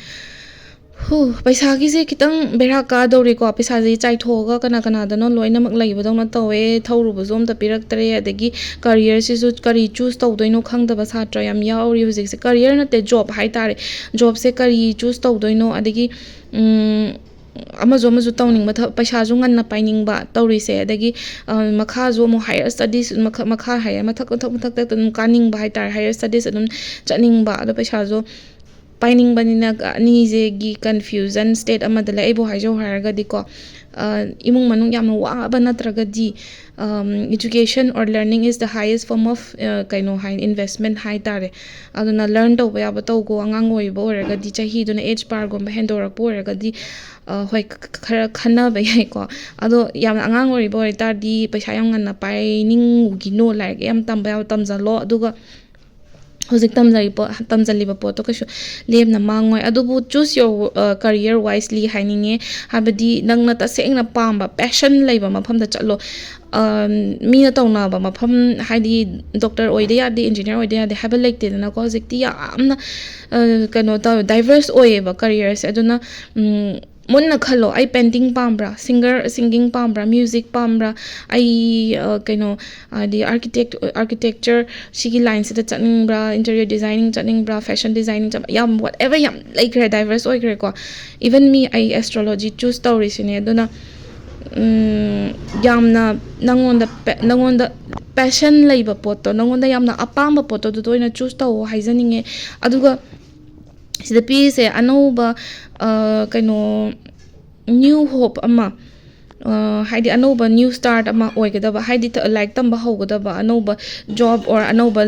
ꯄꯩꯁꯥꯒꯤꯁꯦ ꯈꯤꯇꯪ ꯕꯦꯔꯥ ꯀꯥꯗꯧꯔꯤꯀꯣ ꯄꯩꯁꯥꯁꯦ ꯆꯥꯏꯊꯣꯛꯑꯒ ꯀꯅꯥꯗꯅꯣ ꯂꯣꯏꯅꯃꯛ ꯂꯩꯕꯗꯧꯅ ꯇꯧꯋꯦ ꯊꯧꯔꯨꯕꯁꯨ ꯑꯝꯇ ꯄꯤꯔꯛꯇ꯭ꯔꯦ ꯑꯗꯒꯤ ꯀꯔꯤꯌꯔꯁꯤꯁꯨ ꯀꯔꯤ ꯆꯨꯁ ꯇꯧꯗꯣꯏꯅꯣ ꯈꯪꯗꯕ ꯁꯥꯇ꯭ꯔ ꯌꯥꯝ ꯌꯥꯎꯔꯤ ꯍꯧꯖꯤꯛꯁꯦ ꯀꯔꯤꯌꯔ ꯅꯠꯇꯦ ꯖꯣꯕ ꯍꯥꯏꯇꯥꯔꯦ ꯖꯣꯕꯁꯦ ꯀꯔꯤ ꯆꯨꯁ ꯇꯧꯗꯣꯏꯅꯣ ꯑꯗꯒꯤ ꯑꯃꯁꯨ ꯇꯧꯅꯤꯡꯕ ꯄꯩꯁꯥꯁꯨ ꯉꯟꯅ ꯄꯥꯏꯅꯤꯡꯕ ꯇꯧꯔꯤꯁꯦ ꯑꯗꯒꯤ ꯃꯈꯥꯁꯨ ꯑꯃꯨꯛ ꯍꯥꯏꯌꯔ ꯁ꯭ꯇꯗꯤꯁ ꯃꯈꯥ ꯍꯥꯏꯌꯔ ꯃꯊꯛꯇ ꯑꯗꯨꯝ ꯀꯥꯅꯤꯡꯕ ꯍꯥꯏꯇꯥꯔꯦ ꯍꯥꯏꯌꯔ ꯁ꯭ꯇꯗꯤꯁ ꯑꯗꯨꯝ ꯆꯠꯅꯤꯡꯕ ꯑꯗꯣ ꯄꯩꯁꯥꯁꯨ ꯄꯥꯏꯅꯤꯡꯕꯅꯤꯅ ꯑꯅꯤꯁꯤꯒꯤ ꯀꯟꯐ꯭ꯌꯨꯖꯟ ꯁ꯭ꯇꯦꯠ ꯑꯃꯗ ꯂꯩ ꯑꯩꯕꯨ ꯍꯥꯏꯖꯧ ꯍꯥꯏꯔꯒꯗꯤꯀꯣ ꯏꯃꯨꯡ ꯃꯅꯨꯡ ꯌꯥꯝꯅ ꯋꯥꯕ ꯅꯠꯇ꯭ꯔꯒꯗꯤ education or learning is the highest form of investment ꯍꯥꯏꯇꯥꯔꯦ ꯑꯗꯨꯅ ꯂꯔꯟ ꯇꯧꯕ ꯌꯥꯕ ꯇꯧꯀꯣ ꯑꯉꯥꯡ ꯑꯣꯏꯕ ꯑꯣꯏꯔꯒꯗꯤ ꯆꯍꯤꯗꯨꯅ ꯑꯦꯖ ꯕꯥꯔꯒꯨꯝꯕ ꯍꯦꯟꯗꯣꯔꯛꯄ ꯑꯣꯏꯔꯒꯗꯤ ꯍꯣꯏ ꯈꯔ ꯈꯟꯅꯕ ꯌꯥꯏꯀꯣ ꯑꯗꯣ ꯌꯥꯝꯅ ꯑꯉꯥꯡ ꯑꯣꯏꯔꯤꯕ ꯑꯣꯏꯇꯥꯔꯗꯤ ꯄꯩꯁా ꯌꯥꯝ ꯉꯟꯅ ꯄꯥꯏꯅꯤꯡꯉꯨꯒꯤꯅꯣ ꯂꯥꯏꯔꯤꯛ ꯌꯥꯝ ꯇꯝꯕ ꯌꯥꯕ ꯇꯝꯁꯤꯜꯂꯣ ꯑꯗꯨꯒ ꯍꯧꯖꯤꯛ ꯇꯝꯖꯜꯂꯤꯕ ꯄꯣꯠꯇꯣ ꯀꯩꯁꯨ ꯂꯦꯝꯅ ꯃꯥꯡꯉꯣꯏ ꯑꯗꯨꯕꯨ ꯆꯨꯁ ꯌꯣꯔ ꯀꯔꯤꯌꯔ ꯋꯥꯏꯁꯂꯤ ꯍꯥꯏꯅꯤꯡꯉꯦ ꯍꯥꯏꯕꯗꯤ ꯅꯪꯅ ꯇꯁꯦꯡꯅ ꯄꯥꯝꯕ ꯄꯦꯁꯟ ꯂꯩꯕ ꯃꯐꯝꯗ ꯆꯠꯂꯣ ꯃꯤꯅ ꯇꯧꯅꯕ ꯃꯐꯝ ꯍꯥꯏꯗꯤ ꯗꯣꯛꯇꯔ ꯑꯣꯏꯗ ꯌꯥꯗꯦ ꯏꯟꯖꯤꯅꯤꯌꯔ ꯑꯣꯏꯗ ꯌꯥꯗꯦ ꯍꯥꯏꯕ ꯂꯩꯇꯦꯗꯅꯀꯣ ꯍꯧꯖꯤꯛꯇꯤ ꯌꯥꯝꯅ ꯇꯧꯋꯦ ꯗꯥꯏꯚꯔꯁ ꯑꯣꯏꯌꯦꯕ ꯀꯔꯤꯌꯔꯁꯦ ꯑꯗꯨꯅ ꯃꯨꯟꯅ ꯈꯜꯂꯣ ꯑꯩ ꯄꯦꯟꯇꯤꯡ ꯄꯥꯝꯕ꯭ꯔꯥ ꯁꯤꯡꯒꯤꯡ ꯄꯥꯝꯕ꯭ꯔꯥ ꯃ꯭ꯌꯨꯖꯤꯛ ꯄꯥꯝꯕ꯭ꯔꯥ ꯑꯩ ꯍꯥꯏꯗꯤ ꯑꯥꯔꯀꯤꯇꯦꯛꯆꯔ ꯁꯤꯒꯤ ꯂꯥꯏꯟꯁꯤꯗ ꯆꯠꯅꯤꯡꯕ꯭ꯔꯥ ꯏꯟꯇꯤꯔꯤꯌꯔ ꯗꯤꯖꯥꯏꯅꯤꯡ ꯆꯠꯅꯤꯡꯕ꯭ꯔꯥ ꯐꯦꯁꯟ ꯗꯤꯖꯥꯏꯅꯤꯡ ꯌꯥꯝ ꯋꯥꯠꯑꯦꯚꯔ ꯌꯥꯝ ꯂꯩꯈ꯭ꯔꯦ ꯗꯥꯏꯚꯔꯁ ꯑꯣꯏꯈ꯭ꯔꯦꯀꯣ ꯏꯚꯟ ꯃꯤ ꯑꯩ ꯑꯦꯁꯇ꯭ꯔꯣꯂꯣꯖꯤ ꯆꯨꯁ ꯇꯧꯔꯤꯁꯤꯅꯦ ꯑꯗꯨꯅ ꯌꯥꯝꯅ ꯅꯪꯉꯣꯟꯗ ꯄꯦꯁꯟ ꯂꯩꯕ ꯄꯣꯠꯇꯣ ꯅꯪꯉꯣꯟꯗ ꯌꯥꯝꯅ ꯑꯄꯥꯝꯕ ꯄꯣꯠꯇꯣ ꯑꯗꯨꯗ ꯑꯣꯏꯅ ꯆꯨꯁ ꯇꯧꯋꯣ ꯍꯥꯏꯖꯅꯤꯡꯉꯦ ꯑꯗꯨꯒ ꯁꯤꯗ ꯄꯤꯔꯤꯁꯦ ꯑꯅꯧꯕ ꯅ꯭ꯌꯨ ꯍꯣꯞ ꯑꯃ ꯍꯥꯏꯗꯤ ꯑꯅꯧꯕ ꯅ꯭ꯌꯨ ꯁ꯭ꯇꯥꯔꯠ ꯑꯃ ꯑꯣꯏꯒꯗꯕ ꯍꯥꯏꯗꯤ ꯂꯥꯏꯔꯤꯛ ꯇꯝꯕ ꯍꯧꯒꯗꯕ ꯑꯅꯧꯕ ꯖꯣꯕ ꯑꯣꯔ ꯑꯅꯧꯕ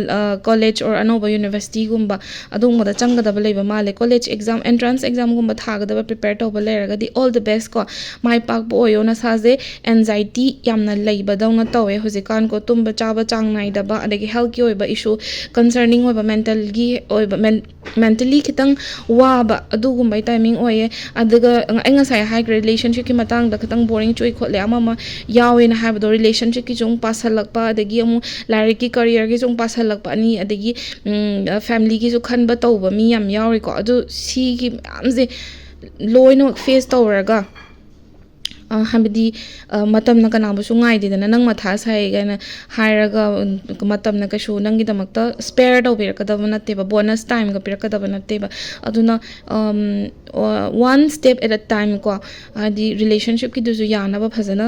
ꯀꯣꯂꯦꯖ ꯑꯣꯔ ꯑꯅꯧꯕ ꯌꯨꯅꯤꯚꯔꯁꯤꯇꯤꯒꯨꯝꯕ ꯑꯗꯨꯒꯨꯝꯕꯗ ꯆꯪꯒꯗꯕ ꯂꯩꯕ ꯃꯥꯜꯂꯦ ꯀꯣꯂꯦꯖ ꯑꯦꯛꯖꯥꯝ ꯑꯦꯟꯇ꯭ꯔꯥꯟꯁ ꯑꯦꯛꯖꯥꯝꯒꯨꯝꯕ ꯊꯥꯒꯗꯕ ꯄ꯭ꯔꯤꯄꯦꯌꯔ ꯇꯧꯕ ꯂꯩꯔꯒꯗꯤ ꯑꯣꯜ ꯗ ꯕꯦꯁ ꯀꯣ ꯃꯥꯏ ꯄꯥꯛꯄ ꯑꯣꯏꯌꯣ ꯅꯁꯥꯁꯦ ꯑꯦꯟꯖꯥꯏꯇꯤ ꯌꯥꯝꯅ ꯂꯩꯕꯗꯧꯅ ꯇꯧꯋꯦ ꯍꯧꯖꯤꯛꯀꯥꯟꯀꯣ ꯇꯨꯝꯕ ꯆꯥꯕ ꯆꯥꯡ ꯅꯥꯏꯗꯕ ꯑꯗꯒꯤ ꯍꯦꯜꯊꯀꯤ ꯑꯣꯏꯕ ꯏꯁꯨ ꯀꯟꯁꯔꯅꯤꯡ ꯑꯣꯏꯕ ꯃꯦꯟꯇꯦꯂꯤ ꯈꯤꯇꯪ ꯋꯥꯕ ꯑꯗꯨꯒꯨꯝꯕꯩ ꯇꯥꯏꯃꯤꯡ ꯑꯣꯏꯌꯦ ꯑꯗꯨꯒ ꯑꯩ ꯉꯁꯥꯏ ꯍꯥꯏꯈ꯭ꯔꯦ ꯔꯤꯂꯦꯁꯟꯁꯤꯞꯀꯤ ꯃꯇꯥꯡꯗ ꯈꯤꯇꯪ ꯕꯣꯔꯤꯡ ꯆꯨꯏ ꯈꯣꯠꯂꯦ ꯑꯃ ꯌꯥꯎꯋꯦꯅ ꯍꯥꯏꯕꯗꯣ ꯔꯤꯂꯦꯁꯟꯁꯤꯞꯀꯤꯁꯨ ꯑꯃꯨꯛ ꯄꯥꯁꯜꯂꯛꯄ ꯑꯗꯒꯤ ꯑꯃꯨꯛ ꯂꯥꯏꯔꯤꯛꯀꯤ ꯀꯔꯤꯌꯔꯒꯤꯁꯨ ꯑꯃꯨꯛ ꯄꯥꯁꯜꯂꯛꯄ ꯑꯅꯤ ꯑꯗꯒꯤ ꯐꯦꯃꯤꯂꯤꯒꯤꯁꯨ ꯈꯟꯕ ꯇꯧꯕ ꯃꯤ ꯌꯥꯝ ꯌꯥꯎꯔꯤꯀꯣ ꯑꯗꯨ ꯁꯤꯒꯤ ꯃꯌꯥꯝꯁꯦ ꯂꯣꯏꯅꯃꯛ ꯐꯦꯁ ꯇꯧꯔꯒ ꯍꯥꯏꯕꯗꯤ ꯃꯇꯝꯅ ꯀꯅꯥꯕꯨꯁꯨ ꯉꯥꯏꯗꯦꯗꯅ ꯅꯪ ꯃꯊꯥ ꯁꯥꯏ ꯀꯥꯏꯅ ꯍꯥꯏꯔꯒ ꯃꯇꯝꯅ ꯀꯩꯁꯨ ꯅꯪꯒꯤꯗꯃꯛꯇ ꯁ꯭ꯄꯦꯌꯔ ꯇꯧꯕꯤꯔꯛꯀꯗꯕ ꯅꯠꯇꯦꯕ ꯕꯣꯅꯁ ꯇꯥꯏꯝꯒ ꯄꯤꯔꯛꯀꯗꯕ ꯅꯠꯇꯦꯕ ꯑꯗꯨꯅ ꯋꯥꯟ ꯁ꯭ꯇꯦꯞ ꯑꯦꯠ ꯑ ꯇꯥꯏꯝ ꯀꯣ ꯍꯥꯏꯗꯤ ꯔꯤꯂꯦꯁꯟꯁꯤꯞꯀꯤꯗꯨꯁꯨ ꯌꯥꯅꯕ ꯐꯖꯅ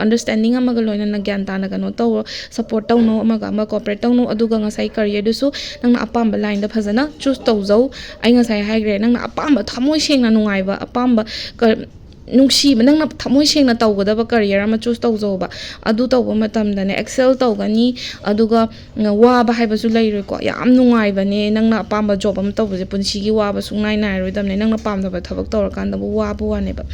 ꯑꯟꯗꯔꯁꯇꯦꯟꯗꯤꯡ ꯑꯃꯒ ꯂꯣꯏꯅꯅ ꯒ꯭ꯌꯥꯟ ꯇꯥꯅ ꯇꯧꯔꯣ ꯁꯞꯄꯣꯔꯠ ꯇꯧꯅꯧ ꯑꯃꯒ ꯑꯃ ꯀooperate ꯇꯧꯅꯧ ꯑꯗꯨꯒ ꯉꯁꯥꯏ ꯀꯔꯤꯌꯔꯗꯨꯁꯨ ꯅꯪꯅ ꯑꯄꯥꯝꯕ ꯂꯥꯏꯟꯗ ꯐꯖꯅ ꯆꯨꯁ ꯇꯧꯖꯧ ꯑꯩ ꯉꯁꯥꯏ ꯍꯥꯏꯈ꯭ꯔꯦ ꯅꯪꯅ ꯑꯄꯥꯝꯕ ꯊꯃꯣꯏ ꯁꯦꯡꯅ ꯅꯨꯡꯉꯥꯏꯕ ꯑꯄꯥꯝꯕ ꯅꯨꯡꯁꯤꯕ ꯅꯪꯅ ꯊꯃꯣꯏ ꯁꯦꯡꯅ ꯇꯧꯒꯗꯕ ꯀꯔꯤꯌꯔ ꯑꯃ ꯆꯨꯁ ꯇꯧꯖꯧꯕ ꯑꯗꯨ ꯇꯧꯕ ꯃꯇꯝꯗꯅꯦ ꯑꯦꯛꯁꯦꯜ ꯇꯧꯒꯅꯤ ꯑꯗꯨꯒ ꯋꯥꯕ ꯍꯥꯏꯕꯁꯨ ꯂꯩꯔꯣꯏꯀꯣ ꯌꯥꯝ ꯅꯨꯡꯉꯥꯏꯕꯅꯦ ꯅꯪꯅ ꯑꯄꯥꯝꯕ ꯖꯣꯕ ꯑꯃ ꯇꯧꯕꯁꯦ ꯄꯨꯟꯁꯤꯒꯤ ꯋꯥꯕ ꯁꯨꯡꯅꯥꯏ ꯅꯥꯏꯔꯣꯏꯗꯕꯅꯦ ꯅꯪꯅ ꯄꯥꯝꯗꯕ ꯊꯕꯛ ꯇꯧꯔꯀꯥꯟꯗꯕꯨ ꯋꯥꯕ ꯋꯥꯅꯦꯕ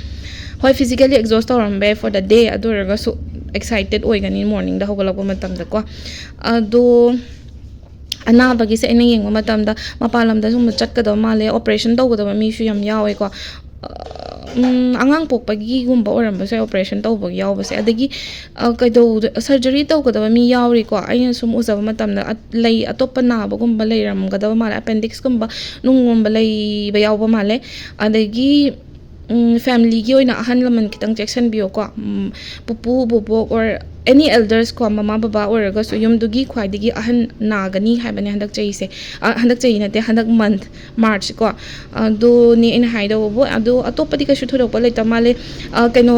ꯍꯣꯏ ꯐꯤꯖꯤꯀꯦꯜꯂꯤ ꯑꯦꯛꯖꯣꯁ ꯇꯧꯔꯝꯕ ꯌꯥꯏ ꯐꯣꯔ ꯗ ꯗꯦ ꯑꯗꯨ ꯑꯣꯏꯔꯒꯁꯨ ꯑꯦꯛꯁꯥꯏꯇꯦꯠ ꯑꯣꯏꯒꯅꯤ ꯃꯣꯔꯅꯤꯡꯗ ꯍꯧꯒꯠꯂꯛꯄ ꯃꯇꯝꯗꯀꯣ ꯑꯗꯣ ꯑꯅꯥꯕꯒꯤꯁꯦ ꯑꯩꯅ ꯌꯦꯡꯕ ꯃꯇꯝꯗ ꯃꯄꯥꯟ ꯂꯝꯗ ꯁꯨꯝ ꯆꯠꯀꯗꯕ ꯃꯥꯜꯂꯦ ꯑꯣꯄꯔꯦꯁꯟ ꯇꯧꯒꯗꯕ ꯃꯤꯁꯨ ꯌꯥꯝ ꯌꯥꯎꯋꯦꯀꯣ ꯑꯉꯥꯡ ꯄꯣꯛꯄꯒꯤꯒꯨꯝꯕ ꯑꯣꯏꯔꯝꯕꯁꯨ ꯌꯥꯏ ꯑꯣꯄꯔꯦꯁꯟ ꯇꯧꯕꯒꯤ ꯌꯥꯎꯕꯁꯦ ꯑꯗꯒꯤ ꯁꯔꯖꯔꯤ ꯇꯧꯒꯗꯕ ꯃꯤ ꯌꯥꯎꯔꯤꯀꯣ ꯑꯩꯅ ꯁꯨꯝ ꯎꯖꯕ ꯃꯇꯝꯗ ꯂꯩ ꯑꯇꯣꯞꯄ ꯅꯥꯕꯒꯨꯝꯕ ꯂꯩꯔꯝꯒꯗꯕ ꯃꯥꯜꯂꯦ ꯑꯦꯄꯦꯟꯗꯤꯛꯁꯀꯨꯝꯕ ꯅꯨꯡꯒꯨꯝꯕ ꯂꯩꯕ ꯌꯥꯎꯕ ꯃꯥꯜꯂꯦ ꯑꯗꯒꯤ ꯐꯦꯃꯤꯂꯤꯒꯤ ꯑꯣꯏꯅ ꯑꯍꯜ ꯂꯃꯟ ꯈꯤꯇꯪ ꯆꯦꯛꯁꯤꯟꯕꯤꯌꯣꯀꯣ ꯄꯨꯄꯨ ꯕꯣꯕꯣꯛ ꯑꯣꯔ ꯑꯦꯅꯤ ꯑꯦꯜꯗꯔꯁ ꯀꯣ ꯃꯃꯥ ꯕꯕꯥ ꯑꯣꯏꯔꯒꯁꯨ ꯌꯨꯝꯗꯨꯒꯤ ꯈ꯭ꯋꯥꯏꯗꯒꯤ ꯑꯍꯟ ꯅꯥꯒꯅꯤ ꯍꯥꯏꯕꯅꯦ ꯍꯟꯗꯛ ꯆꯍꯤꯁꯦ ꯍꯟꯗꯛ ꯆꯍꯤ ꯅꯠꯇꯦ ꯍꯟꯗꯛ ꯃꯟꯊ ꯃꯥꯔꯆ ꯀꯣ ꯑꯗꯨꯅꯤ ꯑꯩꯅ ꯍꯥꯏꯗꯧꯕꯕꯨ ꯑꯗꯣ ꯑꯇꯣꯞꯄꯗꯤ ꯀꯩꯁꯨ ꯊꯣꯏꯗꯣꯛꯄ ꯂꯩꯇꯕ ꯃꯥꯜꯂꯦ ꯀꯩꯅꯣ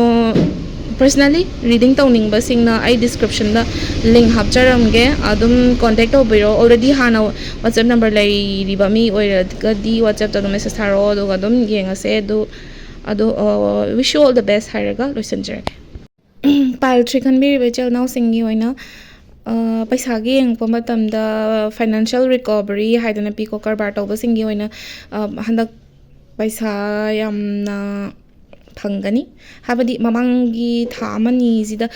ꯄꯔꯁꯅꯦꯂꯤ ꯔꯤꯗꯤꯡ ꯇꯧꯅꯤꯡꯕꯁꯤꯡꯅ ꯑꯩ ꯗꯤꯁꯀ꯭ꯔꯤꯞꯁꯟꯗ ꯂꯤꯡꯛ ꯍꯥꯞꯆꯔꯝꯒꯦ ꯑꯗꯨꯝ ꯀꯣꯟꯇꯦꯛ ꯇꯧꯕꯤꯔꯣ ꯑꯣꯜꯔꯦꯗꯤ ꯍꯥꯟꯅ ꯋꯥꯆꯦꯞ ꯅꯝꯕꯔ ꯂꯩꯔꯤꯕ ꯃꯤ ꯑꯣꯏꯔꯒꯗꯤ ꯋꯥꯆꯦꯞꯇ ꯑꯗꯨꯝ ꯃꯦꯁꯦꯁ ꯊꯥꯔꯛꯑꯣ ꯑꯗꯨꯒ ꯑꯗꯨꯝ ꯌꯦꯡꯉꯁꯦ ꯑꯗꯣ ꯋꯤsh ꯌꯨ ꯑꯣꯜ ꯗ ꯕꯦꯁ ꯍꯥꯏꯔꯒ ꯂꯣꯏꯁꯤꯟꯖꯔꯒꯦ ꯄꯥꯏꯜ 3 ꯈꯟꯕꯤꯔꯤꯕ ꯏꯆꯤꯜ ꯏꯅꯥꯎꯁꯤꯡꯒꯤ ꯑꯣꯏꯅ ꯄꯩꯁꯥꯒꯤ ꯌꯦꯡꯉꯛꯄ ꯃꯇꯝꯗ ꯐꯥꯏꯅꯥꯟꯁꯤꯌꯦꯜ ꯔꯤꯀꯣꯕꯔꯤ ꯍꯥꯏꯗꯅ ꯄꯤꯀꯣ ꯀꯔꯕꯥꯔ ꯇꯧꯕꯁꯤꯡꯒꯤ ꯑꯣꯏꯅ ꯍꯟꯗꯛ ꯄꯩꯁꯥ ꯌꯥꯝꯅ ꯐꯪꯒꯅꯤ ꯍꯥꯏꯕꯗꯤ ꯃꯃꯥꯡꯒꯤ ꯊꯥ ꯑꯃꯅꯤꯁꯤꯗ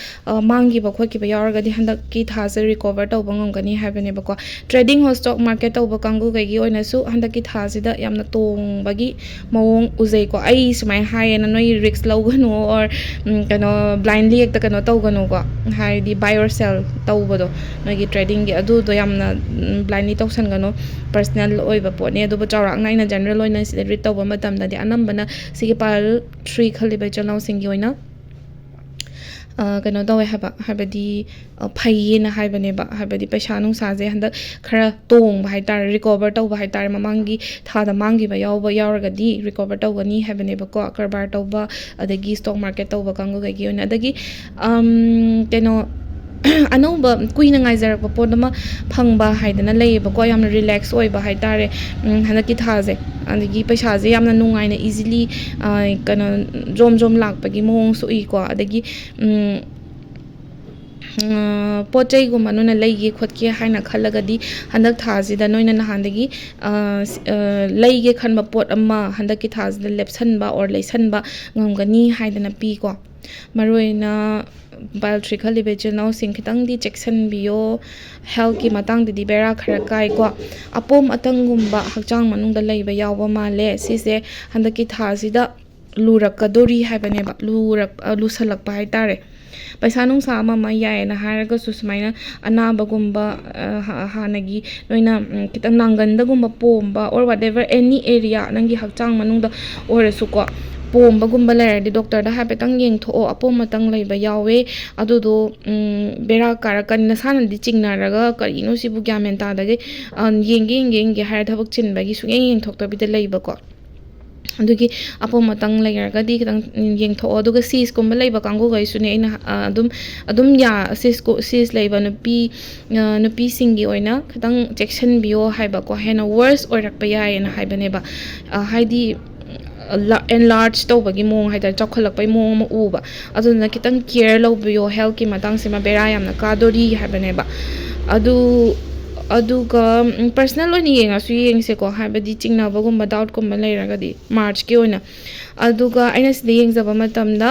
ꯃꯥꯡꯈꯤꯕ ꯈꯣꯠꯈꯤꯕ ꯌꯥꯎꯔꯒꯗꯤ ꯍꯟꯗꯛꯀꯤ ꯊꯥꯁꯦ ꯔꯤꯀꯣቨꯔ ꯇꯧꯕ ꯉꯝꯒꯅꯤ ꯍꯥꯏꯕꯅꯦꯕꯀꯣ ꯇ꯭ꯔꯦꯗꯤꯡ ꯍꯣ ꯁ꯭ꯇꯣꯛ ꯃꯥꯔꯀꯦꯠ ꯇꯧꯕ ꯀꯥꯡꯕꯨꯈꯩꯒꯤ ꯑꯣꯏꯅꯁꯨ ꯍꯟꯗꯛꯀꯤ ꯊꯥꯁꯤꯗ ꯌꯥꯝꯅ ꯇꯣꯡꯕꯒꯤ ꯃꯑꯣꯡ ꯎꯖꯩꯀꯣ ꯑꯩ ꯁꯨꯃꯥꯏꯅ ꯍꯥꯏꯌꯦꯅ ꯅꯣꯏ ꯔꯤꯛꯁ ꯂꯧꯒꯅꯨ ꯑꯣꯔ ꯀꯩꯅꯣ ꯕ꯭ꯂꯥꯏꯟꯂꯤ ꯍꯦꯛꯇ ꯀꯩꯅꯣ ꯇꯧꯒꯅꯨꯀꯣ ꯍꯥꯏꯗꯤ ꯕꯥꯏ ꯑꯣꯔ ꯁꯦꯜ ꯇꯧꯕꯗꯣ ꯅꯣꯏꯒꯤ ꯇ꯭ꯔꯦꯗꯤꯡꯒꯤ ꯑꯗꯨꯗꯣ ꯌꯥꯝꯅ ꯕ꯭ꯂꯥꯏꯟꯂꯤ ꯇꯧꯁꯟꯒꯅꯨ ꯄꯔꯁꯅꯦꯜ ꯑꯣꯏꯕ ꯄꯣꯠꯅꯤ ꯑꯗꯨꯕꯨ ꯆꯥꯎꯔꯥꯛꯅ ꯑꯩꯅ ꯖꯦꯅꯔꯦꯜ ꯑꯣꯏꯅ ꯁꯤꯗ ꯔꯤꯠ ꯇꯧꯕ ꯃꯇꯝꯗꯗꯤ ꯑꯅꯝꯕꯅ ꯁꯤꯒꯤ ꯄꯥꯏꯜ 3 ꯈꯜꯂꯤꯕ ꯏꯆꯤꯜ ꯏꯅꯥꯎꯁꯤꯡꯒꯤ ꯑꯣꯏꯅ ꯀꯩꯅꯣ ꯇꯧꯋꯦ ꯍꯥꯏꯕ ꯍꯥꯏꯕꯗꯤ ꯐꯩꯌꯦꯅ ꯍꯥꯏꯕꯅꯦꯕ ꯍꯥꯏꯕꯗꯤ ꯄꯩꯁꯥ ꯅꯨꯡꯁꯥꯁꯦ ꯍꯟꯗꯛ ꯈꯔ ꯇꯣꯡꯕ ꯍꯥꯏꯇꯥꯔꯦ ꯔꯤꯀꯣቨꯔ ꯇꯧꯕ ꯍꯥꯏꯇꯥꯔꯦ ꯃꯃꯥꯡꯒꯤ ꯊꯥꯗ ꯃꯥꯡꯈꯤꯕ ꯌꯥꯎꯔꯒꯗꯤ ꯔꯤꯀꯣꯚꯔ ꯇꯧꯒꯅꯤ ꯍꯥꯏꯕꯅꯦꯕꯀꯣ ꯀꯔꯕꯥꯔ ꯇꯧꯕ ꯑꯗꯒꯤ ꯁ꯭ꯇꯣꯛ ꯃꯥꯔꯀꯦꯠ ꯇꯧꯕ ꯀꯥꯡꯕꯨꯈꯩꯒꯤ ꯑꯣꯏꯅ ꯑꯗꯒꯤ ꯀꯩꯅꯣ ꯑꯅꯧꯕ ꯀꯨꯏꯅ ꯉꯥꯏꯖꯔꯛꯄ ꯄꯣꯠ ꯑꯃ ꯐꯪꯕ ꯍꯥꯏꯗꯅ ꯂꯩꯌꯦꯕꯀꯣ ꯌꯥꯝꯅ ꯔꯤꯂꯦꯛꯁ ꯑꯣꯏꯕ ꯍꯥꯏꯇꯥꯔꯦ ꯍꯟꯗꯛꯀꯤ ꯊꯥꯁꯦ ꯑꯗꯒꯤ ꯄꯩꯁꯥꯁꯦ ꯌꯥꯝꯅ ꯅꯨꯡꯉꯥꯏꯅ ꯏꯖꯤꯂꯤ ꯀꯩꯅꯣ ꯖꯣꯝ ꯖꯣꯝ ꯂꯥꯛꯄꯒꯤ ꯃꯑꯣꯡꯁꯨ ꯎꯏꯀꯣ ꯑꯗꯒꯤ ꯄꯣꯠ ꯆꯩꯒꯨꯝꯕ ꯅꯣꯏꯅ ꯂꯩꯒꯦ ꯈꯣꯠꯀꯦ ꯍꯥꯏꯅ ꯈꯜꯂꯒꯗꯤ ꯍꯟꯗꯛ ꯊꯥꯁꯤꯗ ꯅꯣꯏꯅ ꯅꯍꯥꯟꯗꯒꯤ ꯂꯩꯒꯦ ꯈꯟꯕ ꯄꯣꯠ ꯑꯃ ꯍꯟꯗꯛꯀꯤ ꯊꯥꯁꯤꯗ ꯂꯦꯞꯁꯟꯕ ꯑꯣꯔ ꯂꯩꯁꯟꯕ ꯉꯝꯒꯅꯤ ꯍꯥꯏꯗꯅ ꯄꯤꯀꯣ ꯃꯔꯨꯑꯣꯏꯅ ꯄꯥꯏꯜ 3 ꯈꯜꯂꯤꯕ ꯏꯆꯤꯜ ꯏꯅꯥꯎꯁꯤꯡ ꯈꯤꯇꯪꯗꯤ ꯆꯦꯛꯁꯤꯟꯕꯤꯌꯣ ꯍꯦꯜꯊꯀꯤ ꯃꯇꯥꯡꯗꯗꯤ ꯕꯦꯔꯥ ꯈꯔ ꯀꯥꯏꯀꯣ ꯑꯄꯣꯝ ꯑꯇꯪꯒꯨꯝꯕ ꯍꯛꯆꯥꯡ ꯃꯅꯨꯡꯗ ꯂꯩꯕ ꯌꯥꯎꯕ ꯃꯥꯜꯂꯦ ꯁꯤꯁꯦ ꯍꯟꯗꯛꯀꯤ ꯊꯥꯁꯤꯗ ꯂꯨꯔꯛꯀꯗꯣꯔꯤ ꯍꯥꯏꯕꯅꯦꯕ ꯂꯨꯁꯜꯂꯛꯄ ꯍꯥꯏꯇꯥꯔꯦ ꯄꯩꯁా ꯅꯨꯡꯁꯥ ꯑꯃ ꯌꯥꯏꯌꯦꯅ ꯍꯥꯏꯔꯒꯁꯨ ꯁꯨꯃꯥꯏꯅ ꯑꯅꯥꯕꯒꯨꯝꯕ ꯍꯥꯟꯅꯒꯤ ꯅꯣꯏꯅ ꯈꯤꯇꯪ ꯅꯥꯡꯒꯟꯗꯒꯨꯝꯕ ꯄꯣꯝꯕ or whatever any area ꯅꯪꯒꯤ ꯍꯛꯆꯥꯡ ꯃꯅꯨꯡꯗ ꯑꯣꯏꯔꯁꯨꯀꯣ ꯄꯣꯝꯕꯒꯨꯝꯕ ꯂꯩꯔꯗꯤ ꯗꯣꯛꯇꯔꯗ ꯍꯥꯏꯐꯦꯠꯇꯪ ꯌꯦꯡꯊꯣꯛꯑꯣ ꯑꯄꯣꯝ ꯑꯇꯪ ꯂꯩꯕ ꯌꯥꯎꯋꯦ ꯑꯗꯨꯗꯣ ꯕꯦꯔꯥ ꯀꯥꯔꯛꯀꯅꯤ ꯅꯁꯥꯅꯗꯤ ꯆꯤꯡꯅꯔꯒ ꯀꯔꯤꯅꯣ ꯁꯤꯕꯨ ꯒ꯭ꯌꯥꯟ ꯃꯦꯟ ꯇꯥꯗꯒꯩ ꯌꯦꯡꯒꯦ ꯍꯥꯏꯔ ꯊꯕꯛ ꯆꯤꯟꯕꯒꯤ ꯁꯨꯡꯌꯦꯡ ꯌꯦꯡꯊꯣꯛꯇꯕꯤꯗ ꯂꯩꯕꯀꯣ ꯑꯗꯨꯒꯤ ꯑꯄꯣꯝ ꯑꯇꯪ ꯂꯩꯔꯒꯗꯤꯈꯤꯇꯪ ꯌꯦꯡꯊꯣꯛꯑꯣ ꯑꯗꯨꯒ ꯁꯤꯁꯀꯨꯝꯕ ꯂꯩꯕ ꯀꯥꯡꯕꯨꯈꯩꯁꯨꯅꯦ ꯑꯩꯅ ꯑꯗꯨꯝ ꯁꯤꯁ ꯂꯩꯕ ꯅꯨꯄꯤꯁꯤꯡꯒꯤ ꯑꯣꯏꯅ ಖꯤꯇꯪ ꯆꯦꯛꯁꯤꯟꯕꯤꯌೋ ꯍꯥꯏꯕꯀꯣ ꯍꯦꯟꯅ ꯋꯔꯁ ꯑꯣꯏꯔꯛꯄ ꯌꯥꯏꯌꯦꯅ ꯍꯥꯏꯕꯅꯦꯕ ꯍꯥꯏꯗꯤ ꯑꯦꯟꯂꯥꯔꯖ ꯇꯧꯕꯒꯤ ꯃꯑꯣꯡ ꯍꯥꯏꯇꯥꯔꯦ ꯆꯥꯎꯈꯠꯂꯛꯄꯒꯤ ꯃꯑꯣꯡ ꯑꯃ ꯎꯕ ꯑꯗꯨꯗꯨꯅ ꯈꯤꯇꯪ ꯀꯤꯌꯔ ꯂꯧꯕꯤꯌꯣ ꯍꯦꯜꯊꯀꯤ ꯃꯇꯥꯡꯁꯤꯃ ꯕꯦꯔꯥ ꯌꯥꯝꯅ ꯀꯥꯗꯣꯔꯤ ꯍꯥꯏꯕꯅꯦꯕ ꯑꯗꯨꯒ ꯄꯔꯁꯅꯦꯜ ꯑꯣꯏꯅ ꯌꯦꯡꯁꯦꯀꯣ ꯍꯥꯏꯕꯗꯤ ꯆꯤꯡꯅꯕꯒꯨꯝꯕ ꯗꯥꯎꯠꯀꯨꯝꯕ ꯂꯩꯔꯒꯗꯤ ꯃꯥꯔꯆꯀꯤ ꯑꯣꯏꯅ ꯑꯗꯨꯒ ꯑꯩꯅ ꯁꯤꯗ ꯌꯦꯡꯖꯕ ꯃꯇꯝꯗ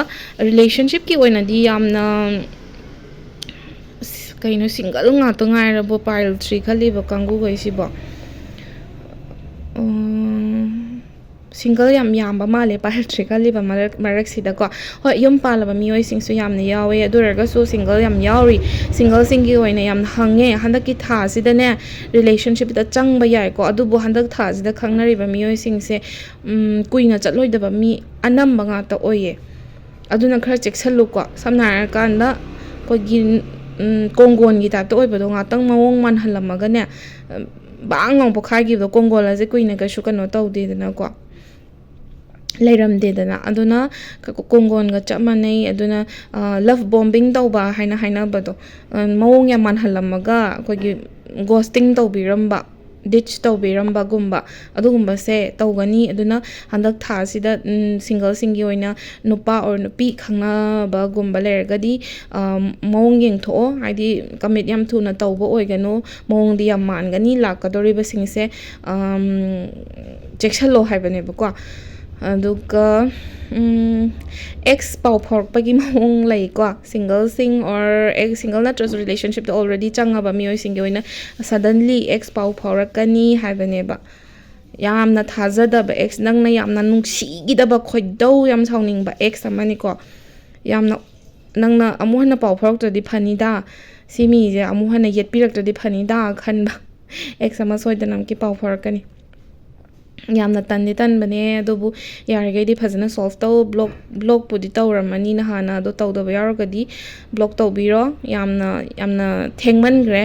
ꯔꯤꯂꯦꯁꯟꯁꯤꯞꯀꯤ ꯑꯣꯏꯅꯗꯤ ꯌꯥꯝꯅ ꯀꯩꯅꯣ ꯁꯤꯡꯒꯜ ꯉꯥꯛꯇ ꯉꯥꯏꯔꯕꯣ ꯄꯥꯏꯜ 3 ꯈꯜꯂꯤꯕ ꯀꯥꯡꯕꯨꯈꯩꯁꯤꯕꯣ ꯁꯤꯡꯒꯜ ꯌꯥꯝ ꯌꯥꯝꯕ ꯃꯥꯜꯂꯦ ꯄꯥꯏꯜ 3 ꯈꯜꯂꯤꯕ ꯃꯔꯛꯁꯤꯗꯀꯣ ꯍꯣꯏ ꯌꯨꯝ ꯄꯥꯜꯂꯕ ꯃꯤꯑꯣꯏꯁꯤꯡꯁꯨ ꯌꯥꯝꯅ ꯌꯥꯎꯋꯦ ꯑꯗꯨ ꯑꯣꯏꯔꯒꯁꯨ ꯁꯤꯡꯒꯜ yam ꯌꯥꯎꯔꯤ ꯁꯤꯡꯒꯜꯁꯤꯡꯒꯤ ꯑꯣꯏꯅ ꯌꯥꯝꯅ ꯍꯪꯉꯦ ꯍꯟꯗꯛꯀꯤ ꯊꯥꯁꯤꯗꯅꯦ ꯔꯤꯂꯦꯁꯟshipꯇ చꯪꯕ ꯌꯥꯏꯀꯣ ꯑꯗꯨꯕꯨ hꯟꯗꯛ ꯊꯥꯁꯤꯗ ꯈꯪꯅꯔꯤꯕ ꯃꯤꯑꯣꯏꯁꯤꯡꯁꯦ ꯀꯨꯏꯅ ꯆꯠꯂꯣꯏꯗꯕ ꯃꯤ ꯑꯅꯝꯕ ꯉꯥꯛꯇ ꯑꯣꯏꯌꯦ ꯑꯗꯨꯅ ꯈꯔ ꯆꯦꯛꯁꯜꯂꯨꯀꯣ ꯁꯝꯅ ꯍꯥꯏꯔꯀꯥꯟꯗ ꯑꯩꯈꯣꯏꯒꯤ ꯀꯣꯡꯒꯣꯟꯒꯤ ꯇꯥꯏꯞꯇ ꯑꯣꯏꯕꯗꯣ ꯉꯥꯛꯇꯪ ꯃꯑꯣꯡ ꯃꯥꯟꯍꯜꯂꯝꯃꯒꯅꯦ ꯕꯥꯡ ꯂꯥꯎ ꯄꯣꯛꯈꯥꯏꯈꯤꯕꯗꯣ ꯀꯣꯡꯒꯣꯜ ꯑꯁꯦ ꯀꯨꯏꯅ ꯀꯩꯁꯨ ꯀꯩꯅꯣ ꯇꯧꯗꯦꯗꯅꯀꯣ ꯂꯩꯔꯝꯗꯦꯗꯅ ꯑꯗꯨꯅ ꯀꯣꯡꯒꯣꯟꯒ ꯆꯞ ꯃꯥꯟꯅꯩ ꯑꯗꯨꯅ ꯂꯚ ꯕꯣꯝꯕꯤꯡ ꯇꯧꯕ ꯍꯥꯏꯅꯕꯗꯣ ꯃꯑꯣꯡ ꯌꯥꯝ ꯃꯥꯟꯍꯜꯂꯝꯃꯒ ꯑꯩꯈꯣꯏꯒꯤ ꯒꯣꯁꯇꯤꯡ ꯇꯧꯕꯤꯔꯝꯕ ꯗꯤꯆ ꯇꯧꯕꯤꯔꯝꯕꯒꯨꯝꯕ ꯑꯗꯨꯒꯨꯝꯕꯁꯦ ꯇꯧꯒꯅꯤ ꯑꯗꯨꯅ ꯍꯟꯗꯛ ꯊꯥꯁꯤꯗ ꯁꯤꯡꯒꯜꯁꯤꯡꯒꯤ ꯑꯣꯏꯅ ꯅꯨꯄꯥ ꯑꯣꯔ ꯅꯨꯄꯤ ꯈꯪꯅꯕꯒꯨꯝꯕ ꯂꯩꯔꯒꯗꯤ ꯃꯑꯣꯡ ꯌꯦꯡꯊꯣꯛꯑꯣ ꯍꯥꯏꯗꯤ ꯀꯃꯤꯠ ꯌꯥꯝ ꯊꯨꯅ ꯇꯧꯕ ꯑꯣꯏꯒꯅꯨ ꯃꯑꯣꯡꯗꯤ ꯌꯥꯝ ꯃꯥꯟꯒꯅꯤ ꯂꯥꯛꯀꯗꯧꯔꯤꯕꯁꯤꯡꯁꯦ ꯆꯦꯛꯁꯜꯂꯣ ꯍꯥꯏꯕꯅꯦꯕꯀꯣ ꯑꯗꯨꯒ ꯑꯦꯛꯁ ꯄꯥꯎ ꯐꯥꯎꯔꯛꯄꯒꯤ ꯃꯑꯣꯡ ꯂꯩꯀꯣ ꯁꯤꯡꯒꯜꯁꯤꯡ ꯑꯣꯔ ꯁꯤꯡꯒꯜ ꯅꯠꯇ꯭ꯔꯁꯨ ꯔꯤꯂꯦꯁꯟshipꯇ ꯑꯣꯜꯔꯦꯗꯤ ꯆꯪꯉꯕ ꯃꯤꯑꯣꯏꯁꯤꯡꯒꯤ ꯑꯣꯏꯅ ꯁꯗꯟꯂꯤ ꯑꯦꯛꯁ ꯄꯥꯎ ꯐꯥꯎꯔꯛꯀꯅꯤ ꯍꯥꯏꯕꯅꯦꯕ ꯌꯥꯝꯅ ꯊꯥꯖꯗꯕ ꯑꯦꯛꯁ, ꯅꯪꯅ ꯌꯥꯝꯅ ꯅꯨꯡꯁꯤꯒꯤꯗꯕ ꯈꯣꯏꯗꯧ ꯌꯥꯝ ꯁꯥꯎꯅꯤꯡꯕ ꯑꯦꯛꯁ ꯑꯃꯅꯤꯀꯣ. ꯌꯥꯝꯅ ꯅꯪꯅ ꯑꯃꯨꯛ ꯍꯟꯅ ꯄꯥꯎ ꯐꯥꯎꯔꯛꯇ꯭ꯔꯗꯤ ꯐꯅꯤꯗ, ꯁꯤ ꯃꯤꯁꯦ ꯑꯃꯨꯛ ꯍꯟꯅ ꯌꯦꯠꯄꯤꯔꯛꯇ꯭ꯔꯗꯤ ꯐꯅꯤꯗ ꯈꯟꯕ ꯑꯦꯛꯁ ꯑꯃ ꯁꯣꯏꯗꯅ ꯑꯃꯨꯛꯀꯤ ꯄꯥꯎ ꯐꯥꯎꯔꯛꯀꯅꯤ. ꯌꯥꯝꯅ ꯇꯟꯗꯤ ꯇꯟꯕꯅꯦ, ꯑꯗꯨꯕꯨ ꯌꯥꯔꯤꯈꯩꯗꯤ ꯐꯖꯅ ꯁꯣꯜꯐ ꯇꯧ. ꯕ꯭ꯂꯣꯛꯄꯨꯗꯤ ꯇꯧꯔꯝꯃꯅꯤ ꯅꯍꯥꯟꯅ, ꯑꯗꯣ ꯇꯧꯗꯕ ꯌꯥꯎꯔꯒꯗꯤ ꯕ꯭ꯂꯣꯛ ꯇꯧꯕꯤꯔꯣ. ꯌꯥꯝꯅ ꯊꯦꯡꯃꯟꯈ꯭ꯔꯦ.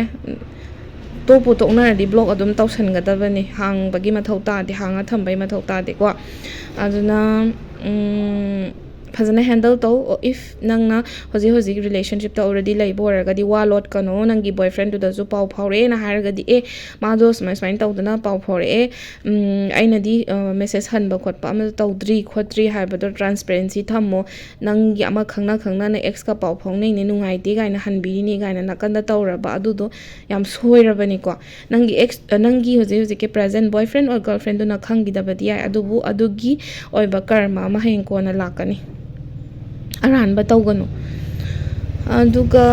ꯇꯣꯛꯄꯨ ꯇꯣꯛꯅꯔꯗꯤ ꯕ꯭ꯂꯣꯛ ꯑꯗꯨꯝ ꯇꯧꯁꯟꯒꯗꯕꯅꯤ, ꯍꯥꯡꯕꯒꯤ ꯃꯊꯧ ꯇꯥꯗꯦ, ꯍꯥꯡꯉ ꯊꯝꯕꯒꯤ ꯃꯊꯧ ꯇꯥꯗꯦꯀꯣ. ꯑꯗꯨꯅ ꯐꯖꯅ ꯍꯦꯟꯗꯜ ꯇꯧ. ꯏꯐ ꯅꯪꯅ ꯍꯧꯖꯤꯛ ꯔꯤꯂꯦꯁꯟshipꯇ ꯑꯣꯜꯔꯦꯗꯤ ꯂꯩꯕ ꯑꯣꯏꯔꯒꯗꯤ ꯋꯥ ꯂꯣꯠꯀꯅꯣ. ꯅꯪꯒꯤ ꯕꯣꯏꯐ꯭ꯔꯦꯟꯗꯨꯗꯁꯨ ꯄꯥꯎ ꯐꯥꯎꯔꯛꯑꯦꯅ ꯍꯥꯏꯔꯒꯗꯤ ꯃꯥꯗꯣ ꯁꯨꯃꯥꯏꯅ ꯇꯧꯗꯅ ꯄꯥꯎ ꯐꯥꯎꯔꯛꯑꯦ, ꯑꯩꯅꯗꯤ ꯃꯦꯁꯦꯖ ꯍꯟꯕ ꯈꯣꯠꯄ ꯑꯃꯗ ꯇꯧꯗ꯭ꯔꯤ ꯈꯣꯠꯇ꯭ꯔꯤ ꯍꯥꯏꯕꯗꯣ ꯇ꯭ꯔꯥꯟꯁꯄꯦꯔꯦꯟꯁꯤ ꯊꯝꯃꯣ. ꯅꯪꯒꯤ ꯑꯃ ꯈꯪꯅ ꯑꯦꯛꯁꯀ ꯄꯥꯎ ꯐꯥꯎꯅꯩꯅꯦ, ꯅꯨꯡꯉꯥꯏꯇꯦ ꯀꯥꯏꯅ ꯍꯟꯕꯤꯔꯤꯅꯤ ꯀꯥꯏꯅ ꯅꯥꯀꯟꯗ ꯇꯧꯔꯕ, ꯑꯗꯨꯗꯣ ꯌꯥꯝ ꯁꯣꯏꯔꯕꯅꯤꯀꯣ. ꯅꯪꯒꯤ ꯅꯪꯒꯤ ꯍꯧꯖꯤꯛꯀꯤ ꯄ꯭ꯔꯦꯖꯦꯟ ꯕꯣꯏꯐ꯭ꯔꯦꯟ ꯑꯣꯔ ꯒꯔꯜꯐ꯭ꯔꯦꯟꯗꯨꯅ ꯈꯪꯈꯤꯗꯕꯗꯤ ꯌꯥꯏ, ꯑꯗꯨꯕꯨ ꯑꯗꯨꯒꯤ ꯑꯣꯏꯕ ꯀꯔꯃ ꯑꯃ ꯍꯌꯦꯡ ꯀꯣꯟꯅ ꯂꯥꯛꯀꯅꯤ. ꯑꯔꯥꯟꯕ ꯇꯧꯒꯅꯨ. ꯑꯗꯨꯒ